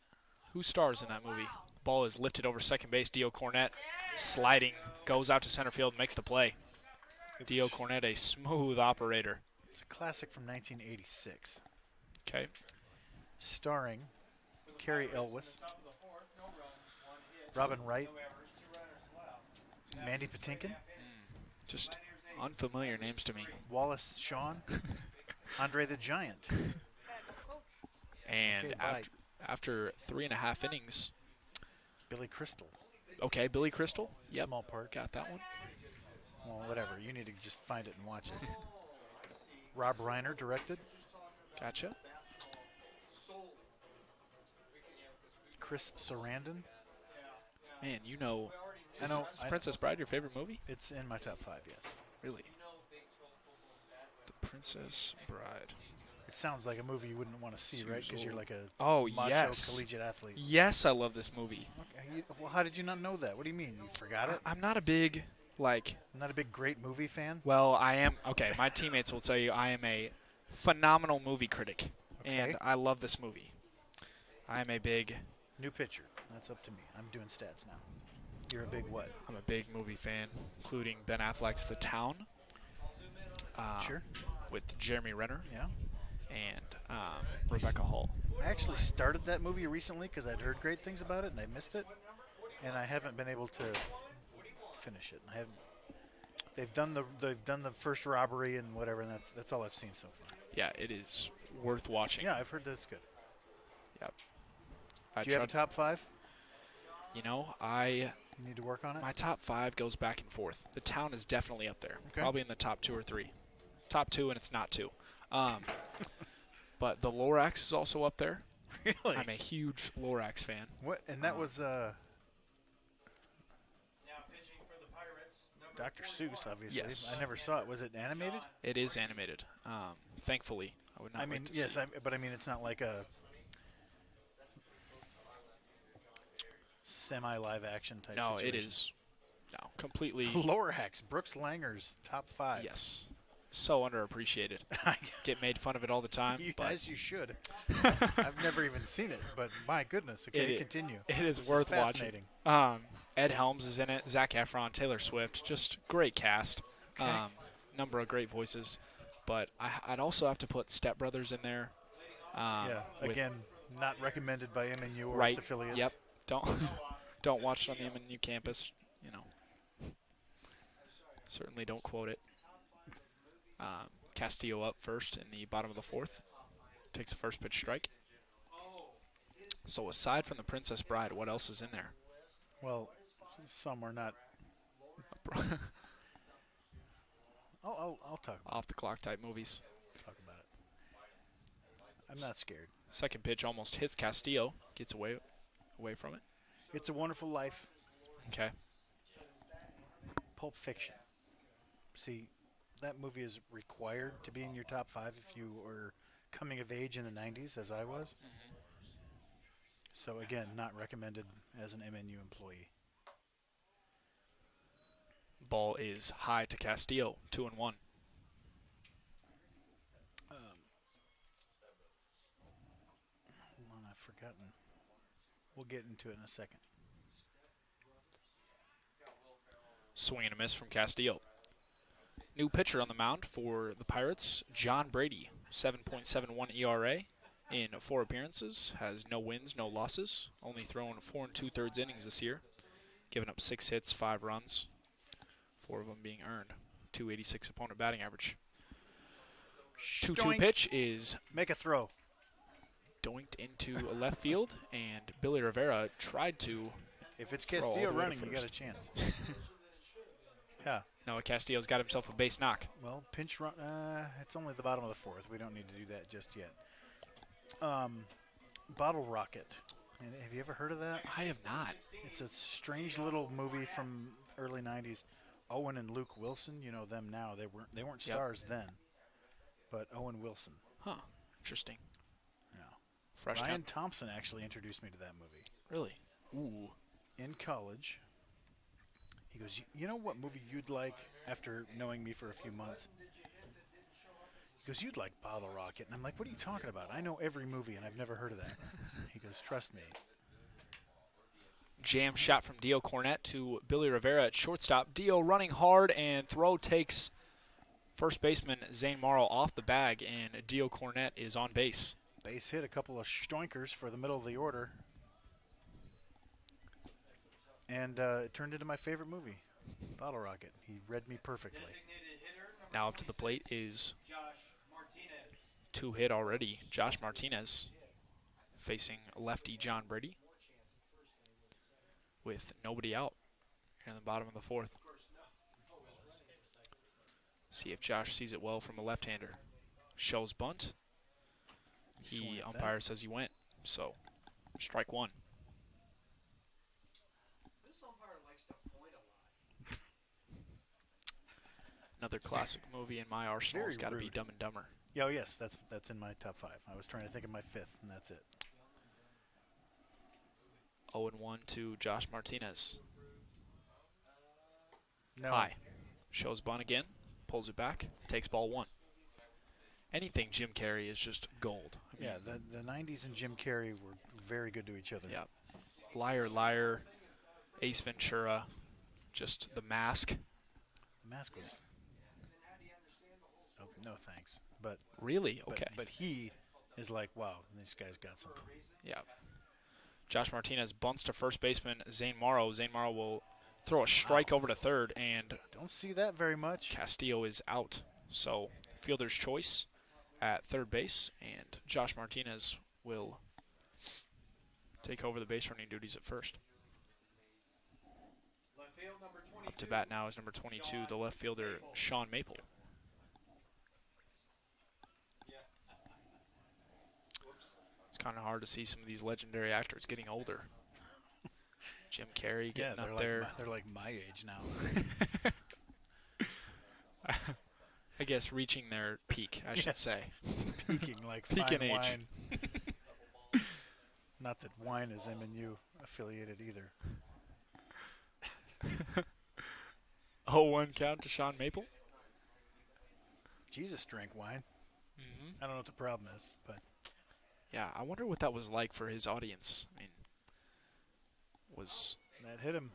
Who stars in that movie? Ball is lifted over second base. Dio Cornette sliding, goes out to center field, makes the play. Dio Cornette, a smooth operator. It's a classic from 1986. Okay. Starring Carrie Elwes, Robin Wright, Mandy Patinkin, Just unfamiliar names to me. Wallace Shawn, Andre the Giant. And Okay, bye. after 3.5 innings, Billy Crystal. okay, Billy Crystal. Yep, Small part. got that one. Well, whatever. You need to just find it and watch it. Rob Reiner directed. Gotcha. Chris Sarandon. Man, you know, I is, know. is Princess Bride your favorite movie? It's in my top 5, yes. Really? The Princess Bride. It sounds like a movie you wouldn't want to see, right? Because you're like a Oh, macho yes. collegiate athlete. Yes, I love this movie. Okay. Well, how did you not know that? What do you mean? You forgot it? I'm not a big, like, I'm not a big great movie fan. well, I am, okay, my teammates will tell you I am a phenomenal movie critic, and Okay. I love this movie. I am a big, New pitcher. That's up to me. I'm doing stats now. You're a big what? I'm a big movie fan, including Ben Affleck's The Town. Sure. With Jeremy Renner Yeah. and Rebecca Hall. I actually started that movie recently because I'd heard great things about it and I missed it, and I haven't been able to finish it. I haven't. They've done the first robbery and whatever, and that's all I've seen so far. Yeah, it is worth watching. Yeah, I've heard that it's good. Yep. Do you have a top 5? You know, I You need to work on it. my top 5 goes back and forth. The Town is definitely up there, Okay. probably in the top 2 or 3. Top 2, and it's not 2. But the Lorax is also up there. Really? I'm a huge Lorax fan. What? And that was Now pitching for the Pirates, number Dr. Seuss, obviously. Yes. I never saw it. Was it animated? It is animated. Thankfully, I would not I mean, like to yes, see. but I mean, it's not like a semi-live action type No, situation. it is. No, completely. Lorax, Brooks Langer's top 5. Yes. So underappreciated. Get made fun of it all the time. but As you should. I've never even seen it, but my goodness. Okay, It- continue. It is This worth fascinating. watching. Ed Helms is in it. Zac Efron, Taylor Swift. Just great cast. Okay. Number of great voices. But I'd also have to put Step Brothers in there. Yeah, with- again, not recommended by MNU or right. its affiliates. Yep. Don't watch it on the MNU campus. You know. Certainly don't quote it. Castillo up first in the bottom of the 4th. Takes a first pitch strike. So aside from the Princess Bride, what else is in there? Well, some are not. I'll talk Off the clock type movies. about it. I'm not scared. Second pitch almost hits Castillo. Gets away from it. It's a Wonderful Life. Okay. Pulp Fiction. See, that movie is required to be in your top 5 if you were coming of age in the 90s, as I was. So, again, not recommended as an MNU employee. Ball is high to Castillo. 2-1. One I've forgotten. We'll get into it in a second. Swing and a miss from Castillo. New pitcher on the mound for the Pirates, John Brady. 7.71 ERA in 4 appearances. Has no wins, no losses. Only thrown 4 2/3 innings this year. Given up 6 hits, 5 runs. 4 of them being earned. 286 opponent batting average. 2-2 Doink. pitch is Make a throw. doinked into left field, and Billy Rivera tried to If it's all the Castillo way to running, you got a first. chance. Yeah. Noah Castillo's got himself a base knock. Well, pinch run. It's only the bottom of the fourth. We don't need to do that just yet. Bottle Rocket. And have you ever heard of that? I have not. It's a strange little movie from early '90s. Owen and Luke Wilson. You know them now. They weren't Yep. stars then. But Owen Wilson. Huh. Interesting. Yeah. Fresh Ryan count. Thompson actually introduced me to that movie. Really? Ooh. In college, he goes, you know what movie you'd like after knowing me for a few months? He goes, you'd like Bottle Rocket. And I'm like, what are you talking about? I know every movie, and I've never heard of that. He goes, trust me. Jam shot from Dio Cornette to Billy Rivera at shortstop. Dio running hard, and throw takes first baseman Zane Morrow off the bag, and Dio Cornette is on base. Base hit, a couple of stoinkers for the middle of the order. And it turned into my favorite movie, Bottle Rocket. He read me perfectly. Designated hitter number Now up to the plate 26, is Josh Martinez. 2-hit already. Josh Martinez facing lefty John Brady with nobody out here in the bottom of the fourth. See if Josh sees it well from a left-hander. Shows bunt. Swing He at that. umpire says he went, so strike one. This umpire likes to point a lot. Another classic movie in my arsenal has Very got to be rude. Dumb and Dumber. Yeah, oh, yes, that's in my top 5. I was trying to think of my 5th, and that's it. 0-1 to Josh Martinez. No. High. Shows bunt again. Pulls it back. Takes ball one. Anything Jim Carrey is just gold. I mean, Yeah, the 90s and Jim Carrey were very good to each other. yeah. Liar, Liar, Ace Ventura, just The Mask. The Mask was. Oh, no thanks. But Really? but, Okay. but he is like, wow, this guy's got something. Yeah. Josh Martinez bunts to first baseman Zane Morrow. Zane Morrow will throw a strike over to third, and Don't see that very much. Castillo is out. So fielder's choice at third base, and Josh Martinez will take over the base running duties at first. Left field number 22. Up to bat now is number 22, the left fielder, Sean Maple. It's kind of hard to see some of these legendary actors getting older. Jim Carrey Yeah, getting up there. they're like my age now. I guess reaching their peak, I should Yes. say. Peaking like Peak in fine age. wine. Not that wine is MNU affiliated either. 0-1 count to Sean Maple. Jesus drank wine. Mm-hmm. I don't know what the problem is, but Yeah, I wonder what that was like for his audience. I mean, that hit him.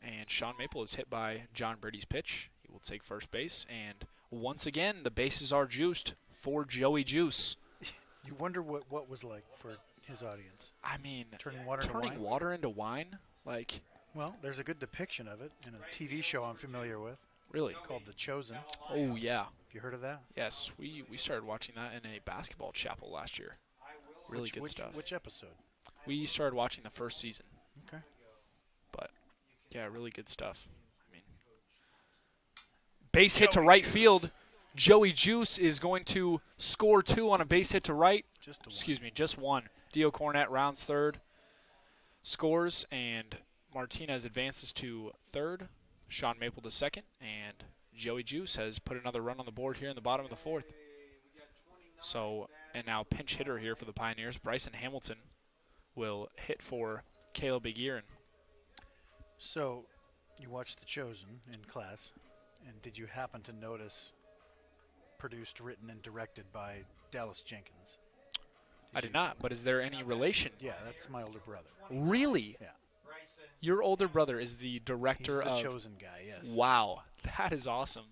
and Sean Maple is hit by John Brady's pitch. He will take first base, and once again, the bases are juiced for Joey Juice. You wonder what was like for his audience. I mean, Turning water into turning wine? water into wine? Like, Well, there's a good depiction of it in a TV show I'm familiar with really? called The Chosen. Oh, yeah. Have you heard of that? Yes, we started watching that in a basketball chapel last year. Really good stuff. Which episode? We started watching the first season, Okay. but yeah, really good stuff. I mean, base hit to right field. Joey Juice is going to score 2 on a base hit to right. Just one. Dio Cornette rounds third, scores, and Martinez advances to third. Sean Maple to second, and Joey Juice has put another run on the board here in the bottom of the fourth. So, and now pinch hitter here for the Pioneers, Bryson Hamilton will hit for Caleb Aguirre. So, you watched The Chosen in class, and did you happen to notice produced, written, and directed by Dallas Jenkins? I did not, but is there any relation? Yeah, that's my older brother. Really? Yeah. Your older brother is the He's director the of... Chosen guy, yes. Wow, that is awesome.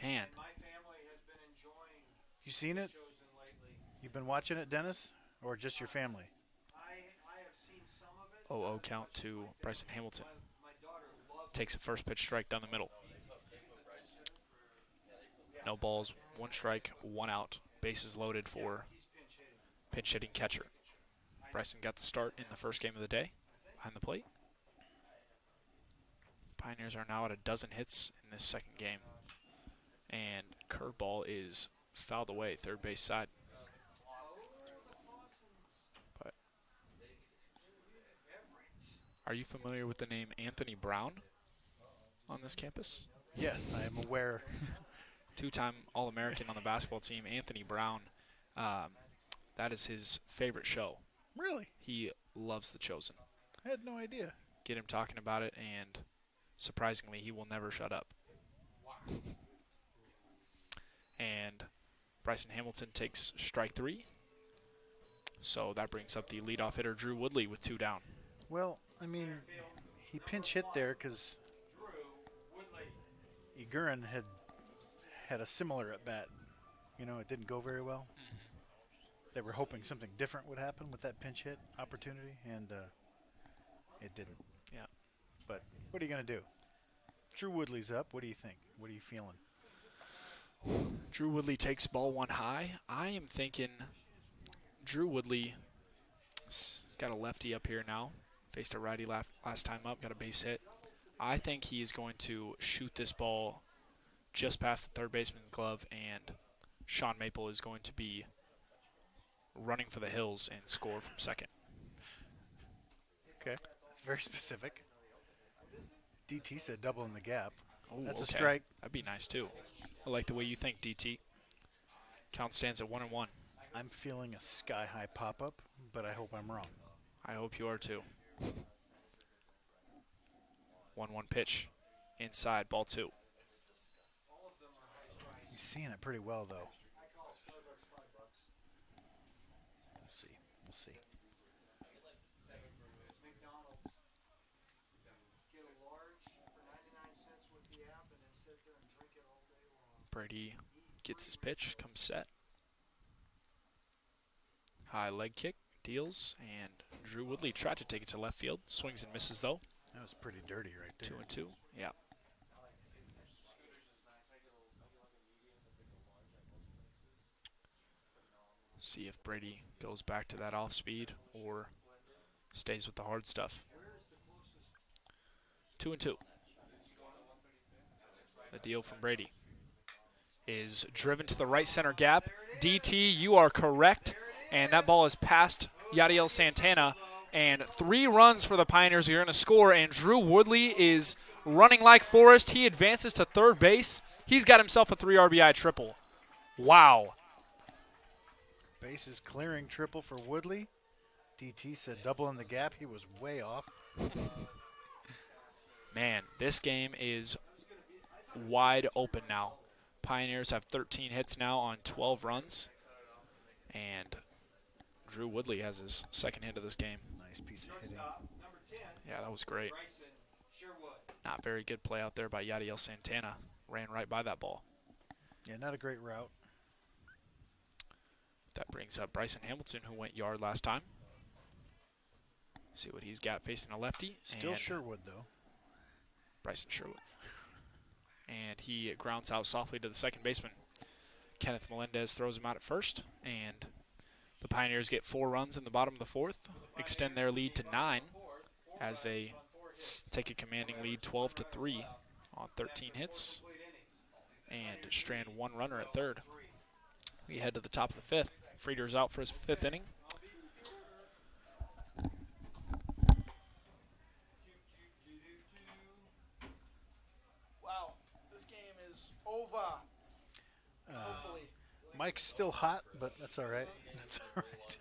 Man, My family has been enjoying You seen it? Chosen lately. You've been watching it, Dennis? Or just your family? I have seen some of it. 0-0 count to Bryson Hamilton. My daughter loves Takes a first pitch strike down the middle. No balls, 1 strike, 1 out. Bases loaded for pinch hitting catcher. Bryson got the start in the first game of the day. behind the plate. Pioneers are now at a dozen hits in this second game. And curveball is fouled away, third base side. But are you familiar with the name Anthony Brown on this campus? Yes, I am aware. Two-time All-American on the basketball team, Anthony Brown. That is his favorite show. Really? He loves The Chosen. I had no idea. Get him talking about it, and surprisingly, he will never shut up. And Bryson Hamilton takes strike 3. So that brings up the leadoff hitter, Drew Woodley, with 2 down. Well, I mean, he pinch hit there because Eguren had a similar at bat. You know, it didn't go very well. They were hoping something different would happen with that pinch hit opportunity, and it didn't. Yeah. But what are you going to do? Drew Woodley's up. What do you think? What are you feeling? Drew Woodley takes ball 1 high. I am thinking Drew Woodley got a lefty up here now. Faced a righty last time up, got a base hit. I think he is going to shoot this ball just past the third baseman's glove, and Sean Maple is going to be running for the hills and score from second. Okay. That's very specific. DT said double in the gap. Ooh, That's a okay. strike. That'd be nice, too. I like the way you think, DT. Count stands at 1-1. I'm feeling a sky-high pop-up, but I hope I'm wrong. I hope you are, too. 1-1 pitch. Inside, ball 2. He's seeing it pretty well, though. We'll see. We'll see. McDonald's. Get a large for 99 cents with the app and then sit there and drink it all day long. Brady gets his pitch, comes set. High leg kick, deals, and Drew Woodley tried to take it to left field. Swings and misses, though. That was pretty dirty right there. 2-2. Yeah. See if Brady goes back to that off speed or stays with the hard stuff. 2-2. The deal from Brady is driven to the right center gap. DT, you are correct. And that ball is past Yadiel Santana. And 3 runs for the Pioneers are going to score. And Drew Woodley is running like Forrest. He advances to third base. He's got himself a 3 RBI triple. Wow. Bases clearing triple for Woodley. DT said double in the gap. He was way off. Man, this game is wide open now. Pioneers have 13 hits now on 12 runs. And Drew Woodley has his second hit of this game. Nice piece of hitting. Yeah, that was great. Not very good play out there by Yadiel Santana. Ran right by that ball. Yeah, not a great route. That brings up Bryson Hamilton, who went yard last time. See what he's got facing a lefty. Still and Sherwood, though. Bryson Sherwood. And he grounds out softly to the second baseman. Kenneth Melendez throws him out at first. And the Pioneers get 4 runs in the bottom of the 4th, extend their lead to 9 as they take a commanding lead 12-3 on 13 hits and strand 1 runner at third. We head to the top of the 5th. Frieder's out for his 5th inning. Wow, this game is over. Hopefully. Mike's still hot, but that's all right. That's all right.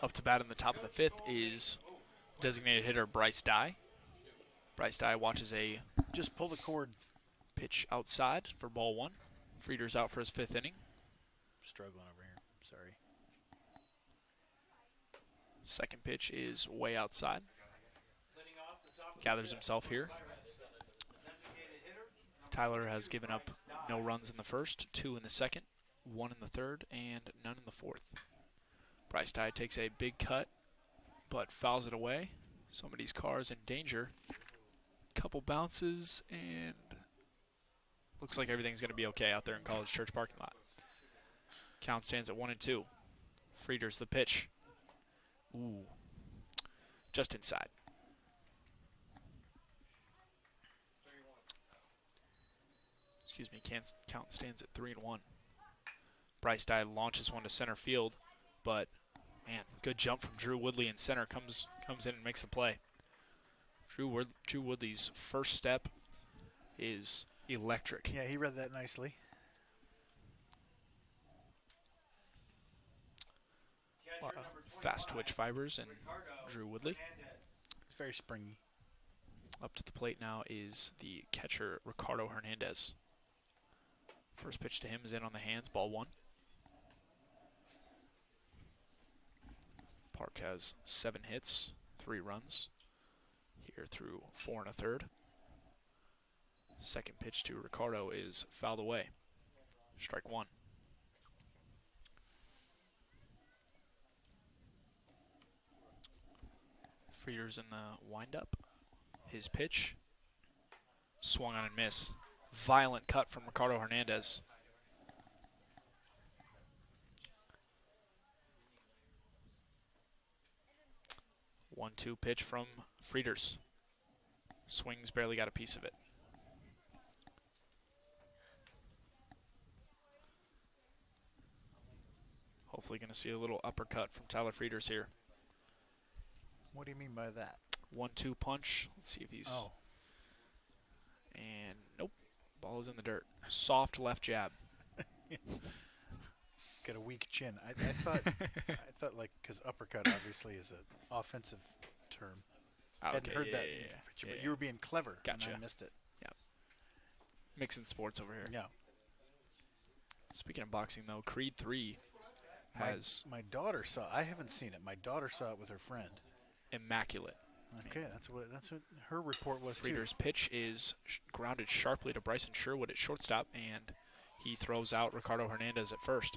Up to bat in the top of the 5th is designated hitter Bryce Dye. Bryce Dye watches a Just pull the cord. pitch outside for ball 1. Frieder's out for his 5th inning. Struggling over here. Sorry. Second pitch is way outside. Gathers himself here. Tyler has given up no runs in the first, 2 in the second, 1 in the third, and none in the fourth. Bryce Dye takes a big cut, but fouls it away. Somebody's car is in danger. Couple bounces, and looks like everything's going to be okay out there in College Church parking lot. Count stands at 1-2. Frieder's the pitch. Ooh, just inside. Excuse me, count stands at 3-1. Bryce Dye launches one to center field, but man, good jump from Drew Woodley in center, comes in and makes the play. Drew Woodley's first step is electric. Yeah, he read that nicely. Fast twitch fibers and Drew Woodley. It's very springy. Up to the plate now is the catcher, Ricardo Hernandez. First pitch to him is in on the hands, ball 1. Park has 7 hits, 3 runs. Here through 4 1/3. Second pitch to Ricardo is fouled away. Strike 1. Frieder's in the windup. His pitch. Swung on and missed. Violent cut from Ricardo Hernandez. One-two pitch from Frieder's. Swings, barely got a piece of it. Hopefully going to see a little uppercut from Tyler Frieder's here. What do you mean by that? 1-2 punch. Let's see if he's... Oh. And nope. Ball is in the dirt. Soft left jab. Got a weak chin. I thought like, because uppercut obviously is an offensive term. Okay, Hadn't heard that, yeah. but you were being clever. Gotcha. And I missed it. Yep. Mixing sports over here. Yeah. Speaking of boxing, though, Creed 3 has My daughter saw. I haven't seen it. My daughter saw it with her friend. immaculate. Okay, that's what her report was Frieder's too. pitch is grounded sharply to Bryson Sherwood at shortstop, and he throws out Ricardo Hernandez at first.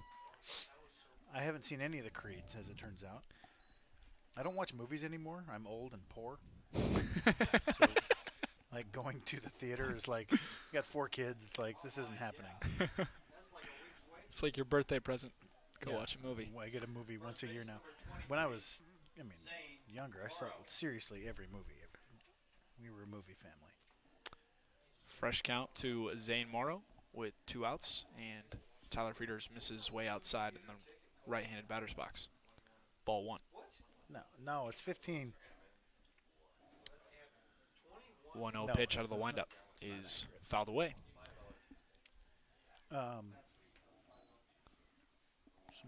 I haven't seen any of the Creeds, as it turns out. I don't watch movies anymore. I'm old and poor. So, like, going to the theater is like, you got 4 kids. It's like, this isn't happening. It's like your birthday present. Go Yeah. watch a movie. I get a movie once a year now. When I was, younger, I saw seriously every movie. We were a movie family. Fresh count to Zane Morrow with 2 outs, and Tyler Frieders misses way outside in the right-handed batter's box. Ball 1. No, it's 15. 1-0 No, pitch out of the that's windup not is fouled away. So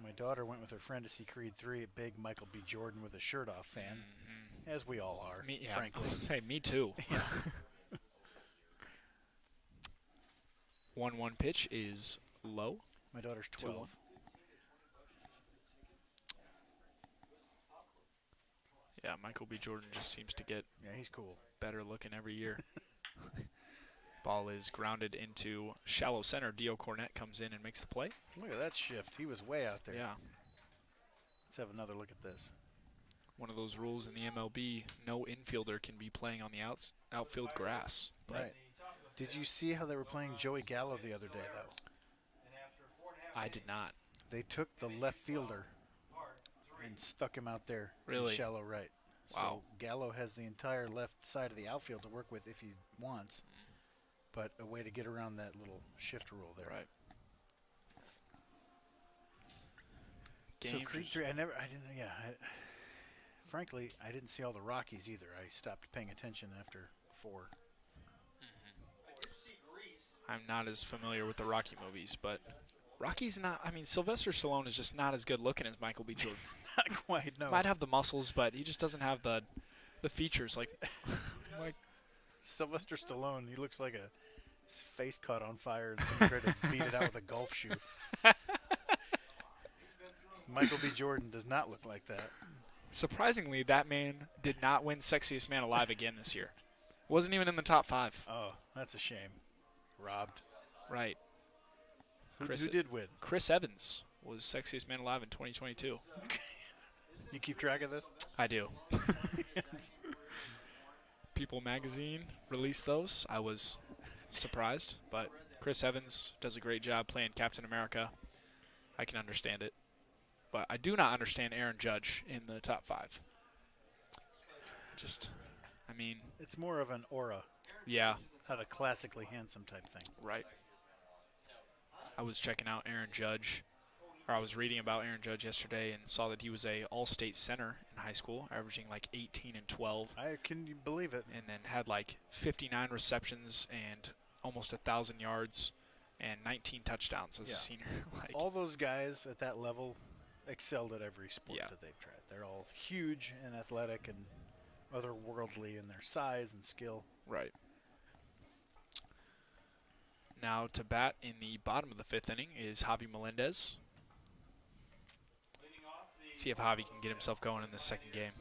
my daughter went with her friend to see Creed 3, a big Michael B. Jordan with a shirt off fan, as we all are, Me, yeah. frankly. Hey, me too. 1-1 pitch is low. My daughter's 2-1. 12. Yeah, Michael B. Jordan just seems to get Yeah, he's cool. better looking every year. Ball is grounded into shallow center. Dio Cornett comes in and makes the play. Look at that shift. He was way out there. Yeah. Let's have another look at this. One of those rules in the MLB, no infielder can be playing on the outfield grass. But Right. Did you see how they were playing Joey Gallo the other day, though? I did not. They took the left fielder and stuck him out there Really? in shallow right. Wow. So Gallo has the entire left side of the outfield to work with if he wants, but a way to get around that little shift rule there. Right. So Game Creed just- 3, frankly, I didn't see all the Rockies either. I stopped paying attention after 4. I'm not as familiar with the Rocky movies, but Rocky's not. I mean, Sylvester Stallone is just not as good looking as Michael B. Jordan. Not quite, no. Might have the muscles, but he just doesn't have the features. Like Sylvester Stallone, he looks like his face caught on fire and someone tried to beat it out with a golf shoe. Michael B. Jordan does not look like that. surprisingly, that man did not win Sexiest Man Alive again this year. Wasn't even in the top 5. Oh, that's a shame. Robbed. Right. Who did win? Chris Evans was Sexiest Man Alive in 2022. You keep track of this? I do. People Magazine released those. I was surprised, but Chris Evans does a great job playing Captain America. I can understand it. But I do not understand Aaron Judge in the top 5. It's more of an aura, Yeah, not a classically handsome type thing. right. I was checking out Aaron Judge, or I was reading about Aaron Judge yesterday and saw that he was a all-state center in high school, averaging like 18 and 12, Can you believe it? and then had like 59 receptions and almost 1,000 yards and 19 touchdowns as a senior. Like, All those guys at that level excelled at every sport Yeah. that they've tried. They're all huge and athletic and otherworldly in their size and skill. right. Now to bat in the bottom of the 5th inning is Javi Melendez. Let's see if Javi can get himself going in this second game.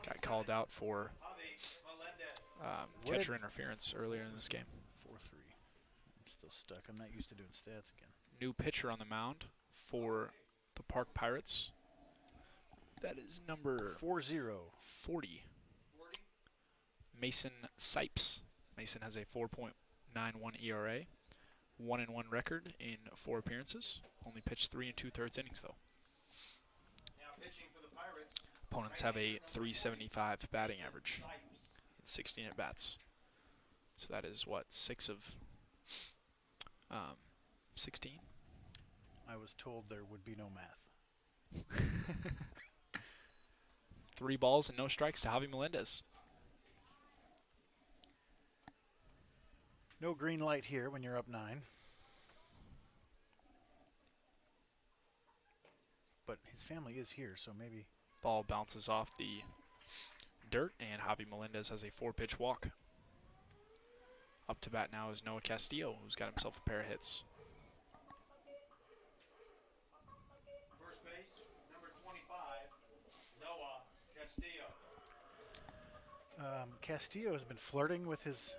Got called out for catcher interference earlier in this game. 4-3. I'm still stuck. I'm not used to doing stats again. New pitcher on the mound for the Park Pirates. That is number 4-0. 40. Mason Sipes. Mason has a 4.91 ERA, 1-1 record in 4 appearances. Only pitched 3 2/3 innings though. Opponents have a 375 batting average in 16 at bats. So that is what, 6 of 16? I was told there would be no math. 3 balls and no strikes to Javi Melendez. No green light here when you're up 9. But his family is here, so maybe. Ball bounces off the dirt, and Javi Melendez has a 4-pitch walk. Up to bat now is Noah Castillo, who's got himself a pair of hits. First base, number 25, Noah Castillo. Castillo has been flirting with his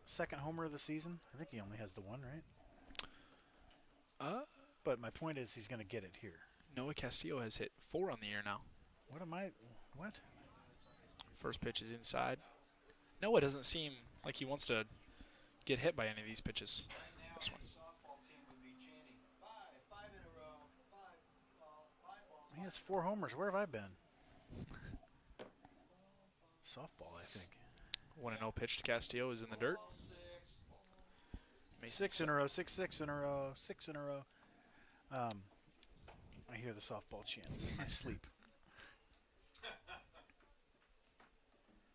second homer of the season. I think he only has the one, right? But my point is he's going to get it here. Noah Castillo has hit 4 on the year now. What? First pitch is inside. Noah doesn't seem like he wants to get hit by any of these pitches. This one. He has 4 homers. Where have I been? Softball, I think. 1-0 pitch to Castillo is in the dirt. Mason 6 in a row, 6 in a row, 6 in a row. I hear the softball chants in my sleep.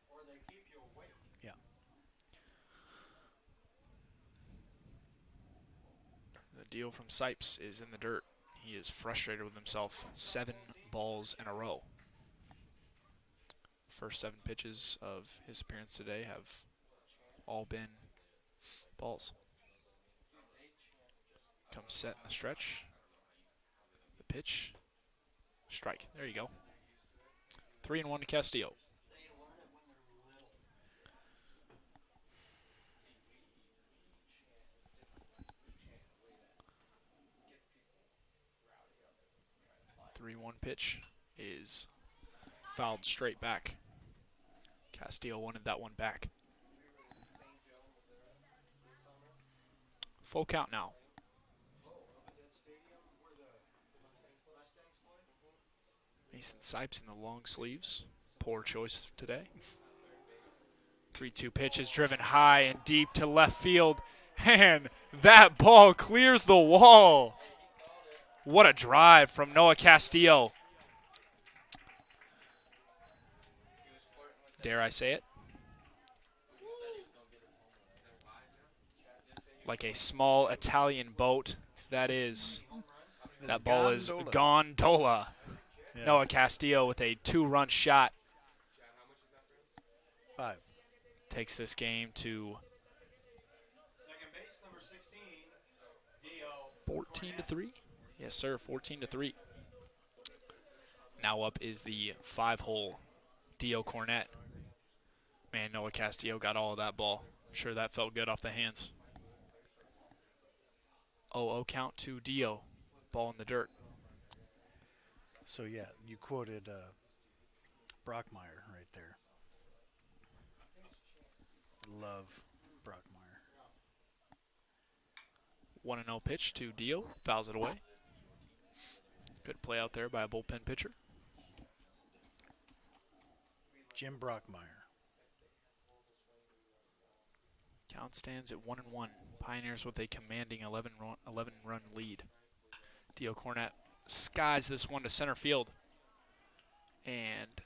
Or they keep you awake. Yeah. The deal from Sipes is in the dirt. He is frustrated with himself. 7 balls in a row. First 7 pitches of his appearance today have all been balls. Comes set in the stretch. The pitch. Strike. There you go. 3-1 to Castillo. They learn it when they're little. 3-1 pitch is fouled straight back. Castillo wanted that one back. Full count now. Mason Sipes in the long sleeves. Poor choice today. 3-2 pitch is driven high and deep to left field. And that ball clears the wall. What a drive from Noah Castillo. Dare I say it? like a small Italian boat. That is, It's that ball is gondola. gondola. Yeah. Noah Castillo with a 2-run shot 5. takes this game to Second base, number 16, Dio. 14-3. Yes, sir, 14-3. Now up is the 5-hole Dio Cornett. Man, Noah Castillo got all of that ball. I'm sure that felt good off the hands. 0-0 count to Dio. Ball in the dirt. So, yeah, you quoted Brockmeyer right there. Love Brockmeyer. 1-0 pitch to Dio. Fouls it away. Good play out there by a bullpen pitcher. Jim Brockmeyer. Count stands at 1-1. Pioneers with a commanding 11-run lead. Dio Cornett skies this one to center field. And,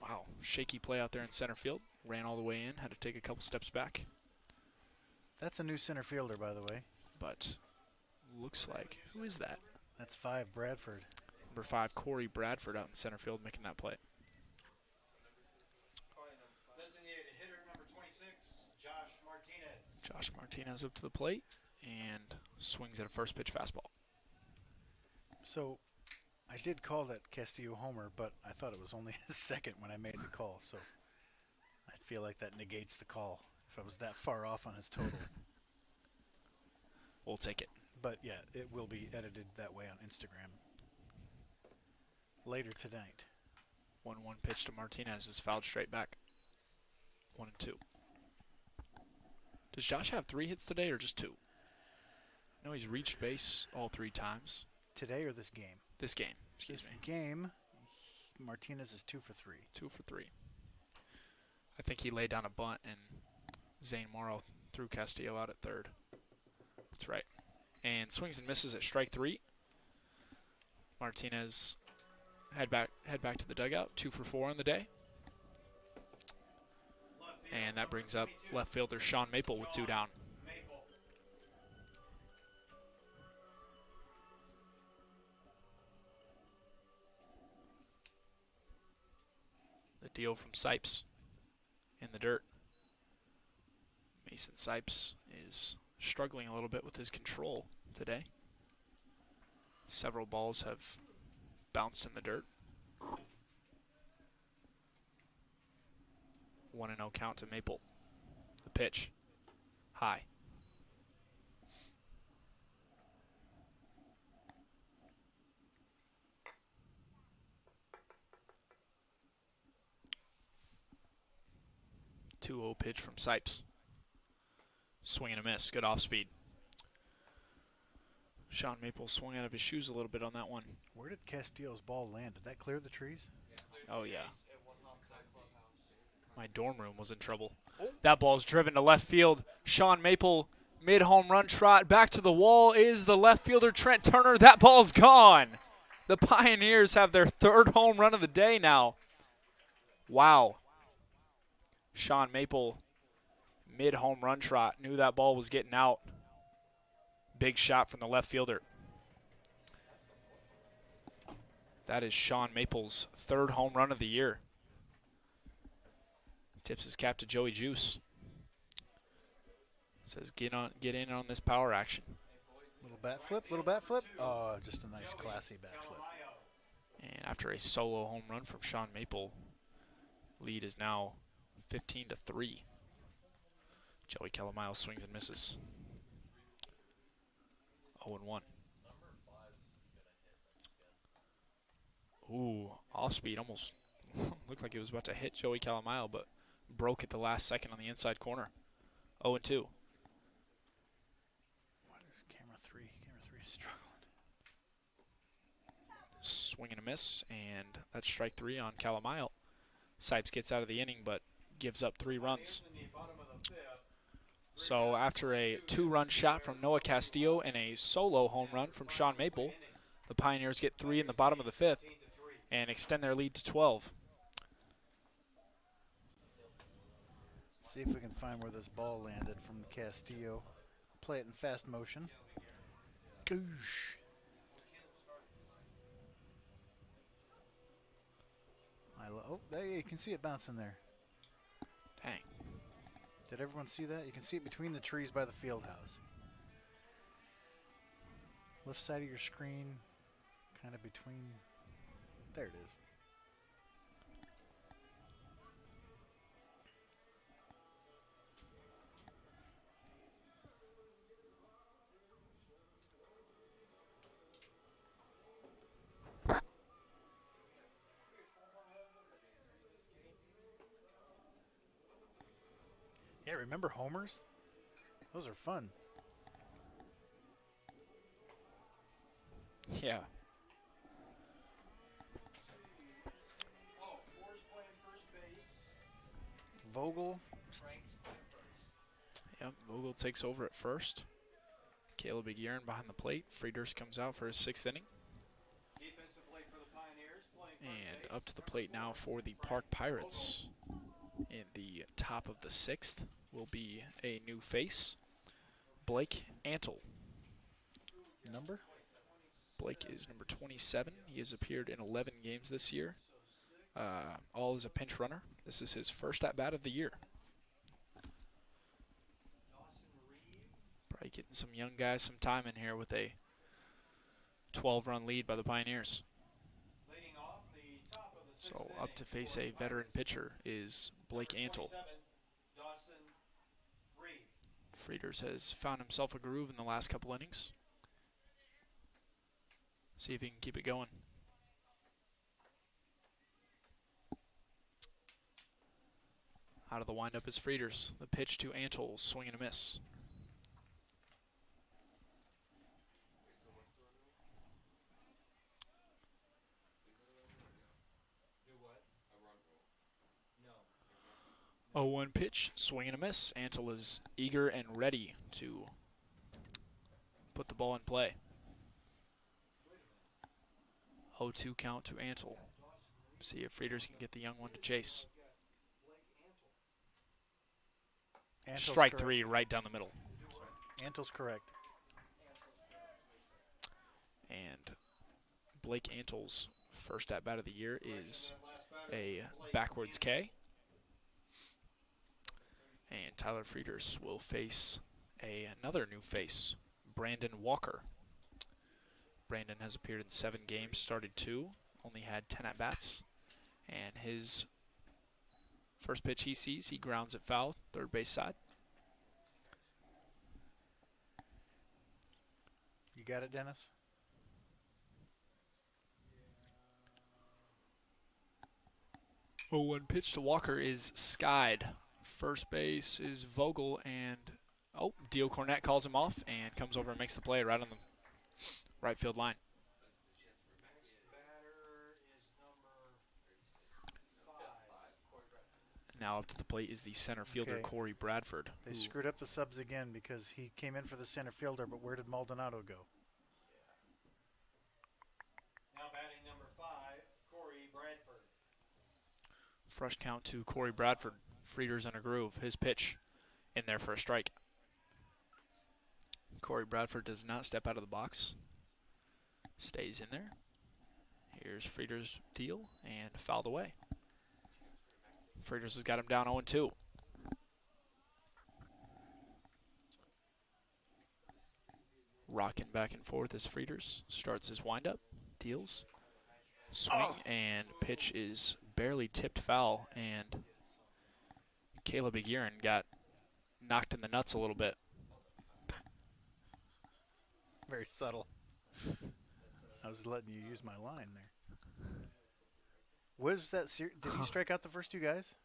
wow, shaky play out there in center field. Ran all the way in, had to take a couple steps back. That's a new center fielder, by the way. But looks like, who is that? That's 5, Bradford. Number 5, Corey Bradford out in center field making that play. Designated hitter, number 26, Josh Martinez. Josh Martinez up to the plate and swings at a first pitch fastball. So, I did call that Castillo homer, but I thought it was only his second when I made the call. So, I feel like that negates the call if I was that far off on his total. We'll take it. But, yeah, it will be edited that way on Instagram later tonight. 1-1 pitch to Martinez is fouled straight back. 1-2. Does Josh have 3 hits today or just 2? I know he's reached base all 3 times. Today or this game? This game, excuse This me. game, Martinez is 2 for 3. 2 for 3. I think he laid down a bunt and Zane Morrow threw Castillo out at third. That's right. And swings and misses at strike 3. Martinez head back to the dugout. 2 for 4 on the day. And that brings up left fielder Sean Maple with 2 down. The deal from Sipes in the dirt. Mason Sipes is struggling a little bit with his control today. Several balls have bounced in the dirt. 1-0 count to Maple. The pitch. High. Two-0 pitch from Sipes. Swing and a miss. Good off speed. Sean Maple swung out of his shoes a little bit on that one. Where did Castillo's ball land? Did that clear the trees? Oh, yeah. My dorm room was in trouble. That ball's driven to left field. Sean Maple, mid-home run trot. Back to the wall is the left fielder, Trent Turner. That ball's gone. The Pioneers have their 3rd home run of the day now. Wow. Sean Maple, mid-home run trot. Knew that ball was getting out. Big shot from the left fielder. That is Sean Maple's 3rd home run of the year. Tips his cap to Joey Juice. Says get in on this power action. Little bat flip. Oh, just a nice classy bat flip. And after a solo home run from Sean Maple, lead is now 15-3. Joey Calamayo swings and misses. 0-1. Ooh, off speed almost looked like it was about to hit Joey Calamayo, but broke at the last second on the inside corner. 0-2. What is camera 3? Camera 3 is struggling. Swing and a miss, and that's strike 3 on Calamayo. Sipes gets out of the inning, but gives up 3 runs. So after a 2-run shot from Noah Castillo and a solo home run from Sean Maple, the Pioneers get 3 in the bottom of the 5th and extend their lead to 12. See if we can find where this ball landed from Castillo. Play it in fast motion. Goosh. Oh, there you can see it bouncing there. Dang. Did everyone see that? You can see it between the trees by the field house. Left side of your screen, kind of between. There it is. Yeah, remember homers? Those are fun. Yeah. Oh, Ford's playing first base. Vogel. Frank's playing first. Yep, Vogel takes over at first. Caleb Aguirre behind the plate. Frieders comes out for his 6th inning. Defensively for the Pioneers, playing first And base. up to the plate now for the Park Pirates. In the top of the 6th will be a new face, Blake Antle. Number? Blake is number 27. He has appeared in 11 games this year, all as a pinch runner. This is his first at-bat of the year. Probably getting some young guys some time in here with a 12-run lead by the Pioneers. Leading off the top of the So sixth up to inning face for a the veteran Pirates. pitcher is Blake Antle. 27, Dawson Reed. Frieders has found himself a groove in the last couple innings. See if he can keep it going. Out of the windup is Frieders. The pitch to Antle, swing and a miss. Do what? No. 0-1 pitch, swing and a miss. Antle is eager and ready to put the ball in play. 0-2 count to Antle. See if Frieders can get the young one to chase. Antle's Strike correct. 3 right down the middle. Antle's correct. And Blake Antle's first at-bat of the year is a backwards K. And Tyler Frieders will face another new face, Brandon Walker. Brandon has appeared in 7 games, started 2, only had 10 at-bats. And his first pitch he sees, he grounds it foul, third base side. You got it, Dennis? Oh, 1 pitch to Walker is skied. First base is Vogel, and Dio Cornett calls him off and comes over and makes the play right on the right field line. Batter is number 5. Now up to the plate is the center fielder, Okay. Corey Bradford. They who- screwed up the subs again because he came in for the center fielder, but where did Maldonado go? Now batting number 5, Corey Bradford. Fresh count to Corey Bradford. Frieders in a groove. His pitch in there for a strike. Corey Bradford does not step out of the box. Stays in there. Here's Frieders' deal and fouled away. Frieders has got him down 0-2. Rocking back and forth as Frieders starts his windup, deals, swing, and pitch is barely tipped foul, and Caleb Aguirre got knocked in the nuts a little bit. Very subtle. I was letting you use my line there. Was that did he strike out the first 2 guys?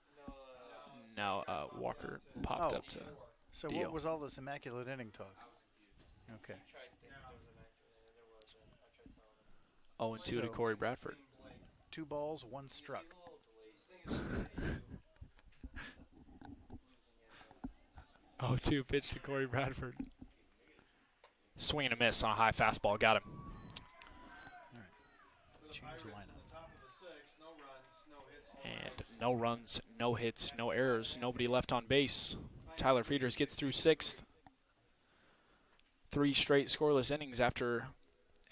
Now Walker popped up to So Dio. what was all this immaculate inning talk? Okay. 0-2 to So- Corey Bradford. 2 balls, 1 struck. 0-2 pitch to Corey Bradford. Swing and a miss on a high fastball. Got him. Change the lineup. Top of the 6th, no runs, no hits, no And No runs, no hits, no errors, nobody left on base. Tyler Frieders gets through 6th. 3 straight scoreless innings after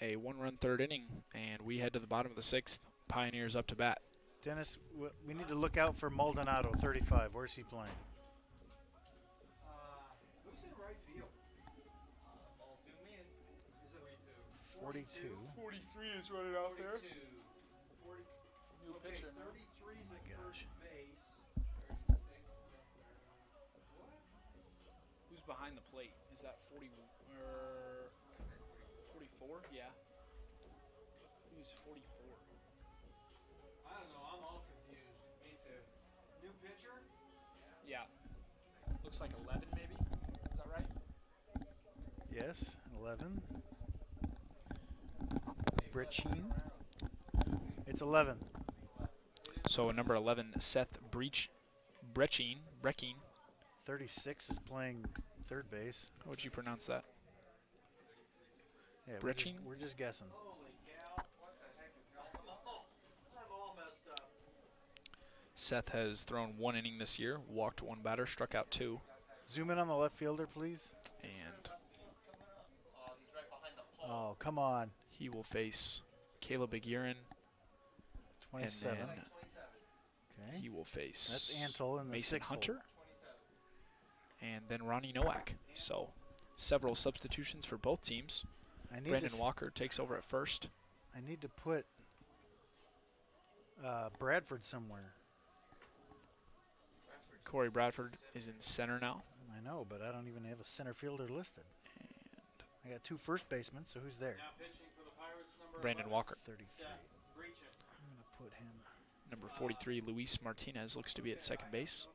a 1-run 3rd inning, and we head to the bottom of the 6th. Pioneers up to bat. Dennis, we need to look out for Maldonado, 35. Where's he playing? Who's in right field? Ball zoom in. Is it 42. 43 is running out there. 42. 40? New Okay, pitcher now. 33 is My at gosh. first base. 36 is up there. Who's behind the plate? Is that 40 or 44? Yeah. Who's 44? I don't know. I'm all confused. Me too. New pitcher? Yeah. Looks like 11 maybe. Is that right? Yes, 11. Brechin. It's 11. So number 11, Seth Brechin. 36 is playing third base. How would you pronounce that? Yeah, Brechin? we're just guessing. Holy cow. What the heck is going on? I'm all messed up. Seth has thrown 1 inning this year, walked 1 batter, struck out 2, Zoom in on the left fielder, please. and Oh, he's right behind the pole. Oh, come on. he will face Caleb Aguirre, and 27. then Okay. he will face That's Antle in the Mason 6th Hunter, and then Ronnie Nowak. So several substitutions for both teams. I need Brandon to Walker takes over at first. I need to put Bradford somewhere. Corey Bradford is in center now. I know, but I don't even have a center fielder listed. I got 2 first basemen, so who's there? Now pitching for the Pirates, number Brandon 11, Walker. 33. Breachin. I'm going to put him. Number 43, Luis Martinez, looks to be at second base.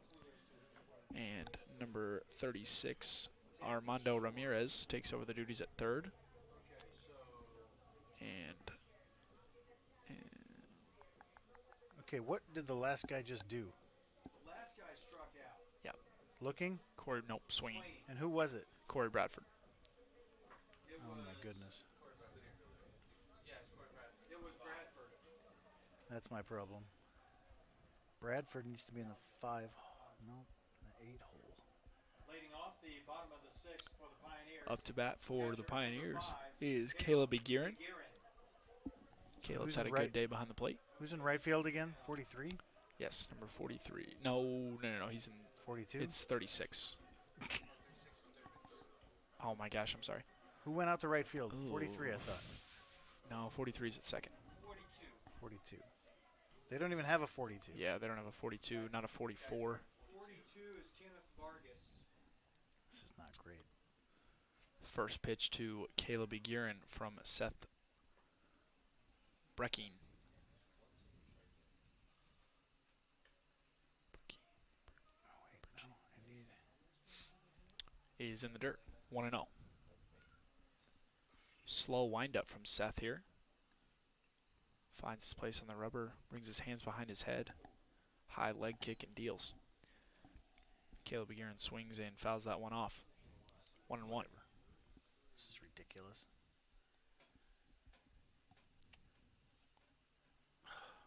And number 36, Armando Ramirez, takes over the duties at third. And Okay, what did the last guy just do? Last guy struck out. Looking? Corey, nope, swinging. And who was it? Corey Bradford. Oh, my goodness. It was Bradford. That's my problem. Bradford needs to be in the 5. No, the 8 hole. Leading off the bottom of the 6th for the Pioneers. Up to bat for the Catcher, number Pioneers 5, is Caleb Aguirre. Aguirre. Caleb's Who's had a in good right- day behind the plate. Who's in right field again? 43? Yes, number 43. No, he's in, 42? it's 36. Oh my gosh, I'm sorry. Who went out to right field? Ooh. 43, I thought. No, 43 is at second. 42. They don't even have a 42. Yeah, they don't have a 42, not a 44. 42 is Kenneth Vargas. This is not great. First pitch to Caleb Aguirre from Seth Brechin. Oh, wait, no, I need... Is in the dirt, 1-0. Slow windup from Seth here. Finds his place on the rubber, brings his hands behind his head. High leg kick and deals. Caleb Aguirre swings and fouls that one off. 1-1. This is ridiculous.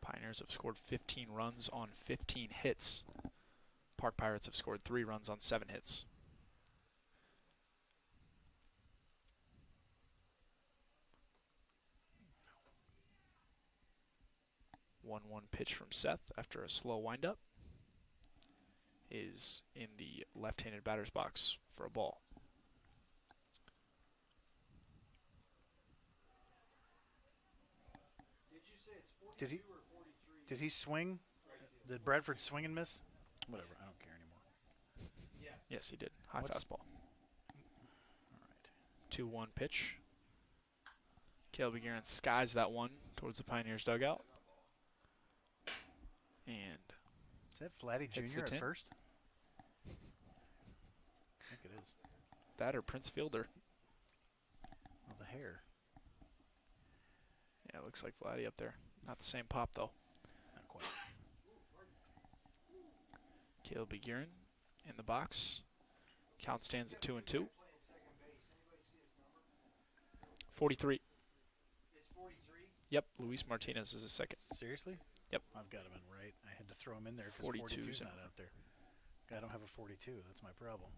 Pioneers have scored 15 runs on 15 hits. Park Pirates have scored 3 runs on 7 hits. One pitch from Seth after a slow windup is in the left-handed batter's box for a ball. Did you say it's 42 Did he- or 43? Did he swing? Did Bradford swing and miss? Whatever, I don't care anymore. Yes, he did. High What's- fastball. All right. 2-1 pitch. Caleb Aguirre skies that one towards the Pioneers dugout. And Is that Flatty Hits Jr. the at tin. first? I think it is. that or Prince Fielder. Oh, the hair. Yeah, looks like Vladdy up there. Not the same pop, though. Not quite. Caleb Aguirre in the box. Count stands at 2-2. 43. It's 43. Yep, Luis Martinez is a second. Seriously? Yep. I've got him in right. I had to throw him in there because 42's 42's in. not out there. I don't have a 42. That's my problem.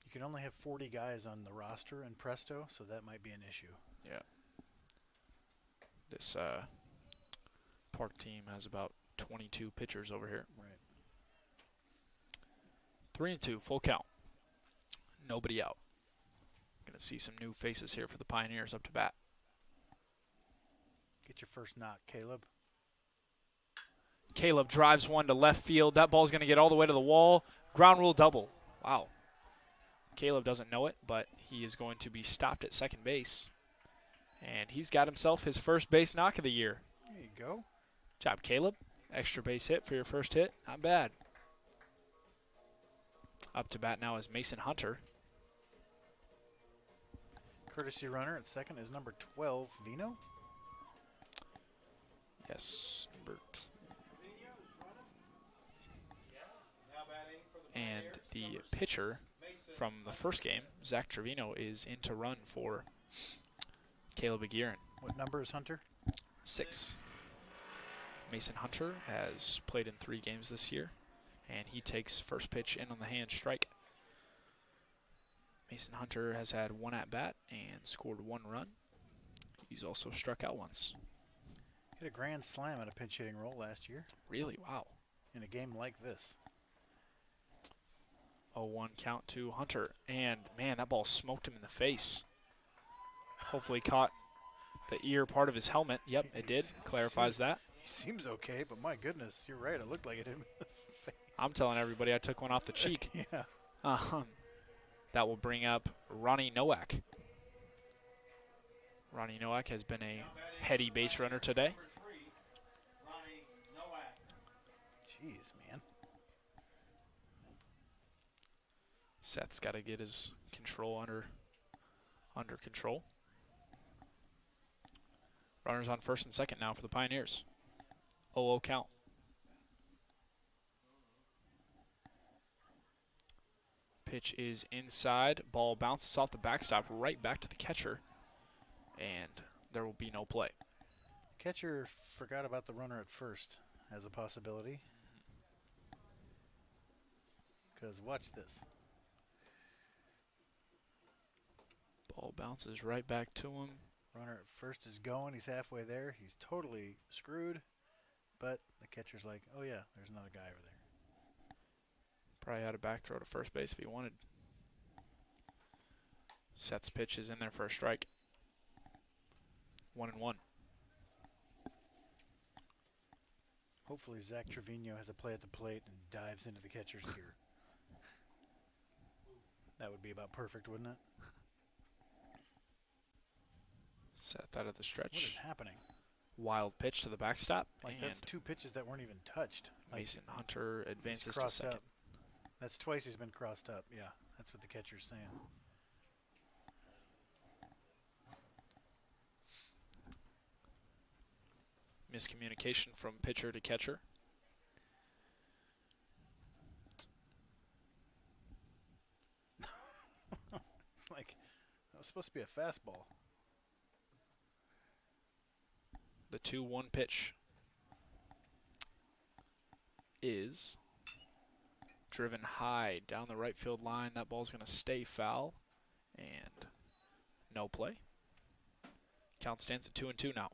You can only have 40 guys on the roster in Presto, so that might be an issue. Yeah. This Park team has about 22 pitchers over here. Right. 3-2, full count. Nobody out. Going to see some new faces here for the Pioneers up to bat. Get your first knock, Caleb. Caleb drives one to left field. That ball's going to get all the way to the wall. Ground rule double. Wow. Caleb doesn't know it, but he is going to be stopped at second base. And he's got himself his first base knock of the year. There you go. Job, Caleb. Extra base hit for your first hit. Not bad. Up to bat now is Mason Hunter. Courtesy runner at second is number 12, Vino. Yes, number 2. And the pitcher from the first game, Zach Trevino, is in to run for Caleb Aguirre. What number is Hunter? 6. Mason Hunter has played in 3 games this year, and he takes first pitch in on the hand strike. Mason Hunter has had 1 at-bat and scored 1 run. He's also struck out once. Hit a grand slam at a pinch hitting role last year Really? Wow. in a game like this. 0-1 count to Hunter. And, man, that ball smoked him in the face. Hopefully caught the ear part of his helmet. Yep, it did. Clarifies that. He seems okay, but my goodness, you're right. It looked like it hit him in the face. I'm telling everybody I took one off the cheek. Yeah. That will bring up Ronnie Nowak. Ronnie Nowak has been a heady base runner today. Jeez, man. Seth's got to get his control under control. Runners on first and second now for the Pioneers. 0-0 count. Pitch is inside. Ball bounces off the backstop right back to the catcher. And there will be no play. Catcher forgot about the runner at first as a possibility. Because watch this. Ball bounces right back to him. Runner at first is going. He's halfway there. He's totally screwed. But the catcher's like, oh, yeah, there's another guy over there. Probably had a back throw to first base if he wanted. Seth's pitch is in there for a strike. 1-1. Hopefully Zach Trevino has a play at the plate and dives into the catcher's ear. That would be about perfect, wouldn't it? Seth out of the What stretch. is happening? Wild pitch to the backstop. Like, And that's 2 pitches that weren't even touched. Like, Mason Hunter he's advances to crossed second. up. That's twice he's been crossed up. Yeah, that's what the catcher's saying. Miscommunication from pitcher to catcher. It's like, that was supposed to be a fastball. The 2-1 pitch is driven high down the right field line. That ball's going to stay foul. And no play. Count stands at 2-2 now.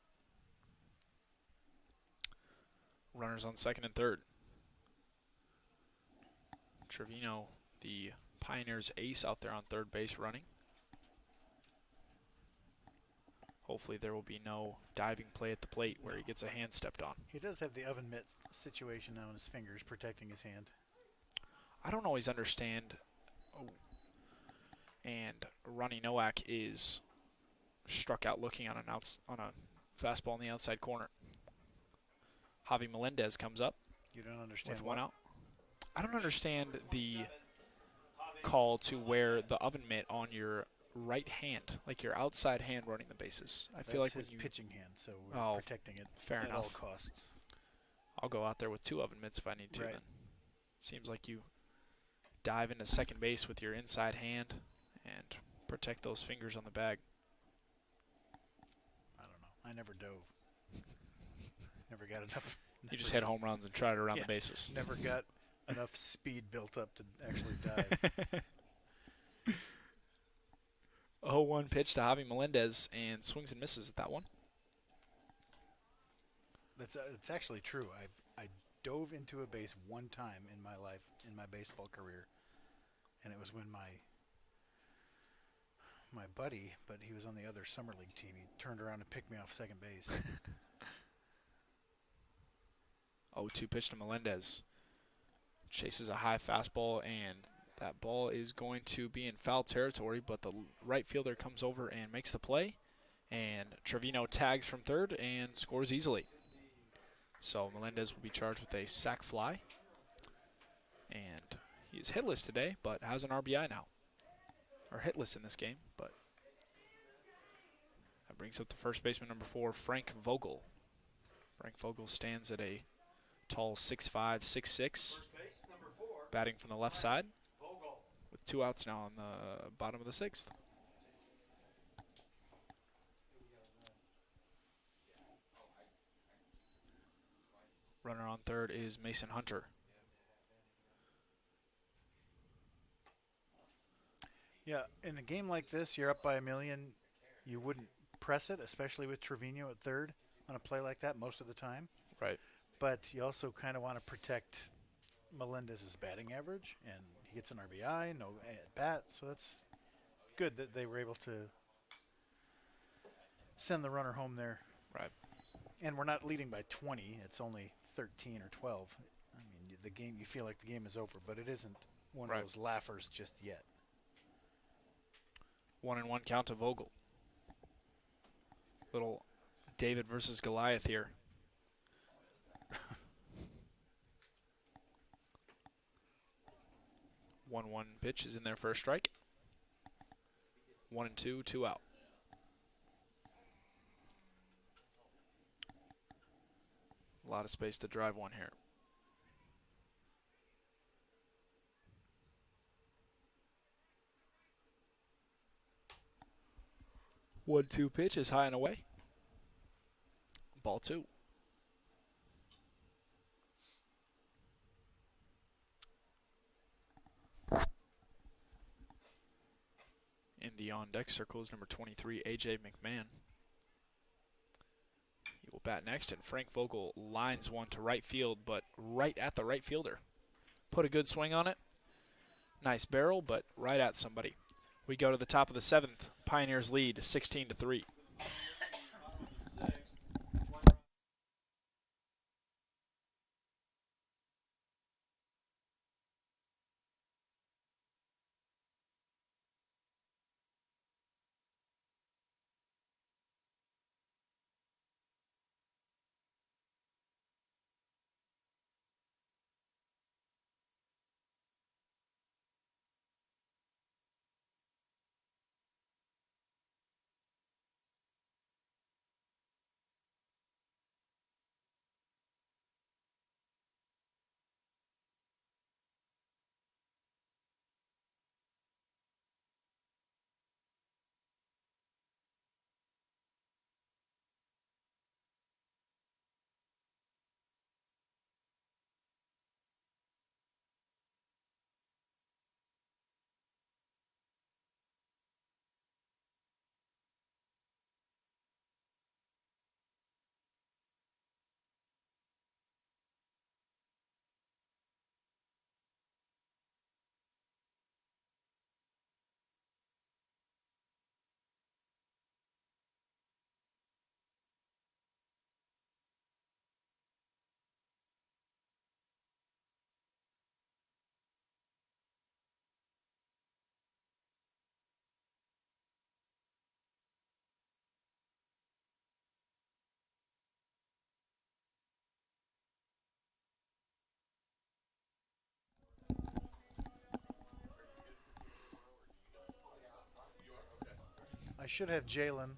Runners on second and third. Trevino, the Pioneers ace out there on third base running. Hopefully there will be no diving play at the plate where he gets a hand stepped on. He does have the oven mitt situation on his fingers protecting his hand. I don't always understand. Oh. And Ronnie Nowak is struck out looking on a fastball in the outside corner. Javi Melendez comes up You don't understand with what? one out. I don't understand the call to wear the oven mitt on your right hand, like your outside hand running the bases. I feel like his when you, pitching hand, so we're Oh, protecting it fair at enough. all costs. I'll go out there with 2 oven mitts if I need to. Right. Then seems like you dive into second base with your inside hand and protect those fingers on the bag. I don't know. I never dove. got enough. You just hit home runs and tried it around Yeah, the bases. Never got enough speed built up to actually dive. 0-1 pitch to Javi Melendez and swings and misses at that one. It's actually true. I dove into a base one time in my life, in my baseball career, and it was when my buddy, but he was on the other summer league team, he turned around and picked me off second base. 0-2 pitch to Melendez. Chases a high fastball, and that ball is going to be in foul territory, but the right fielder comes over and makes the play, and Trevino tags from third and scores easily. So Melendez will be charged with a sac fly, and he is hitless today, but has an RBI now. Or hitless in this game, but that brings up the first baseman, number 4, Frank Vogel. Frank Vogel stands at a tall 6'5", 6'6", batting from the left side, with 2 outs now on the bottom of the 6th. Runner on third is Mason Hunter. Yeah, in a game like this, you're up by 1 million. You wouldn't press it, especially with Trevino at third on a play like that most of the time. Right. But you also kind of want to protect Melendez's batting average, and he gets an RBI, no at bat, so that's good that they were able to send the runner home there. Right. And we're not leading by 20; it's only 13 or 12. I mean, the game, you feel like the game is over, but it isn't one Right. of those laughers just yet. 1-1 count to Vogel. Little David versus Goliath here. 1-1 pitch is in there for a strike. 1-2, 2 out. A lot of space to drive one here. One-two pitch is high and away. Ball 2. In the on-deck circle is number 23, A.J. McMahon. He will bat next, and Frank Vogel lines one to right field, but right at the right fielder. Put a good swing on it. Nice barrel, but right at somebody. We go to the top of the 7th. Pioneers lead 16-3. I should have Jalen,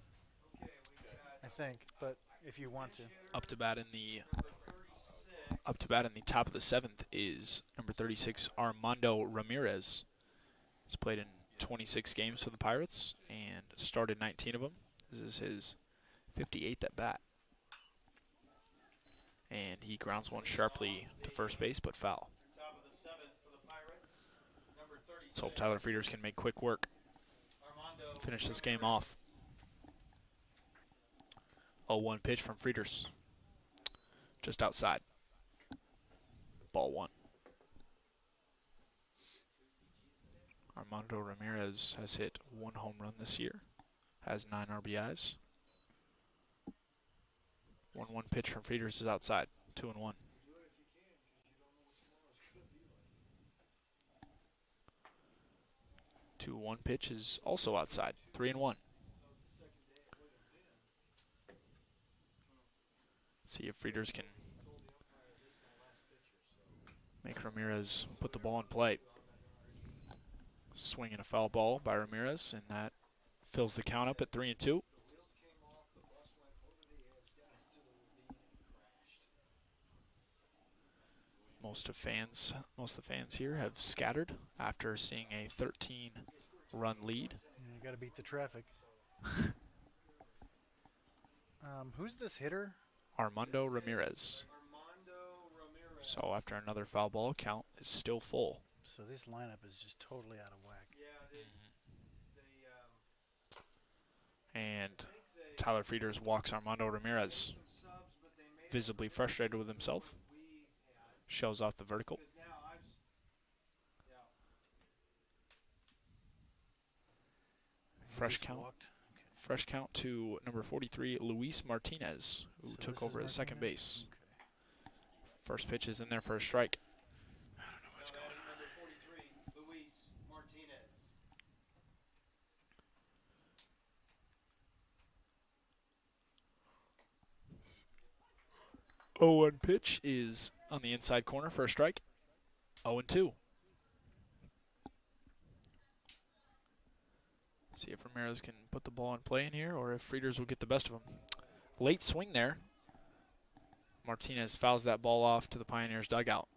I think, but if you want to. Up to bat in the top of the 7th is number 36, Armando Ramirez. He's played in 26 games for the Pirates and started 19 of them. This is his 58th at bat. And And he grounds one sharply to first base, but foul. Top of the seventh for the Pirates. Number 36. Let's hope Tyler Frieders can make quick work. Armando Finish this game off. 0-1 pitch from Frieders. Just outside. Ball one. Armando Ramirez has hit 1 home run this year. Has 9 RBIs. 1-1 pitch from Frieders is outside. 2-1. Do it if you can, because you don't know what tomorrow's going to be like. 2-1 pitch is also outside. 3-1. See if Frieders can make Ramirez put the ball in play. Swing and a foul ball by Ramirez, and that fills the count up at 3-2. Most of the fans here have scattered after seeing a 13-run lead. You got to beat the traffic. Who's this hitter? Armando Ramirez. So after another foul ball, count is still full. So this lineup is just totally out of whack. And Tyler Frieders walks Armando Ramirez, visibly frustrated with himself. Shows off the vertical. Fresh count to number 43, Luis Martinez, who took over at second base. Okay. First pitch is in there for a strike. I don't know what's going on. Number 43, Luis Martinez. 0-1 pitch is on the inside corner for a strike. 0-2. See if Ramirez can put the ball in play in here or if Frieders will get the best of him. Late swing there. Martinez fouls that ball off to the Pioneers dugout.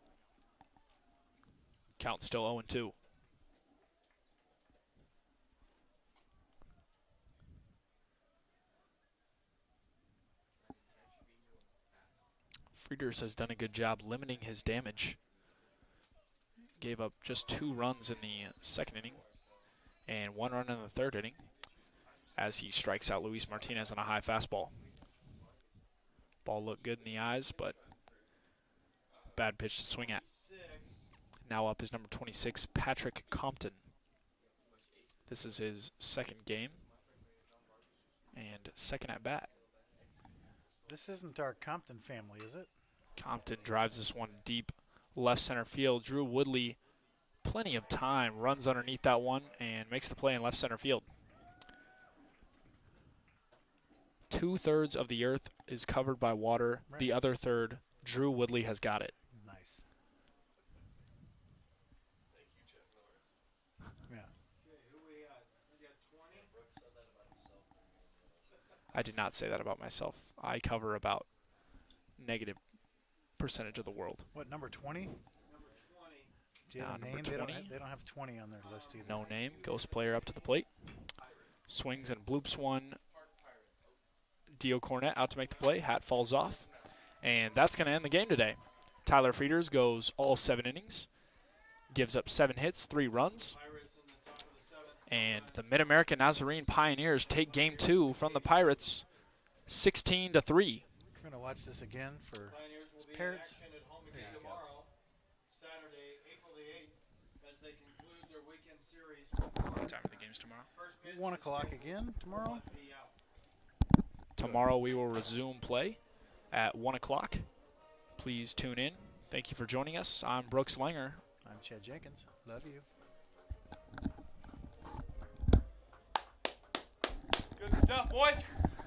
Count still 0-2. Frieders has done a good job limiting his damage. Gave up just 2 runs in the second inning and 1 run in the third inning as he strikes out Luis Martinez on a high fastball. Ball looked good in the eyes, but bad pitch to swing at. Now up is number 26, Patrick Compton. This is his second game and second at bat. This isn't our Compton family, is it? Compton drives this one deep left center field. Drew Woodley, plenty of time, runs underneath that one and makes the play in left center field. 2/3 of the earth is covered by water. Right. The other third, Drew Woodley has got it. Nice. Yeah. Okay, who we got? We got 20. I did not say that about myself. I cover about negative percentage of the world. What, number 20? Number 20. Do you have a number name? They 20. don't have 20 on their list either. No name. Ghost player up to the plate. Swings and bloops one. Dio Cornette out to make the play. Hat falls off. And that's going to end the game today. Tyler Frieders goes all 7 innings. Gives up 7 hits, 3 runs. Pirates in the top of the 7th. And the Mid-American Nazarene Pioneers take game 2 from the Pirates 16-3. We're going to watch this again for Pioneers will be in Parrots. action at home There again you go. tomorrow, Saturday, April the 8th, as they conclude their weekend series with Time for the games tomorrow. first pitch 1 is o'clock scheduled again tomorrow. to be out. Tomorrow we will resume play at 1 o'clock. Please tune in. Thank you for joining us. I'm Brooks Langer. I'm Chad Jenkins. Love you. Good stuff, boys.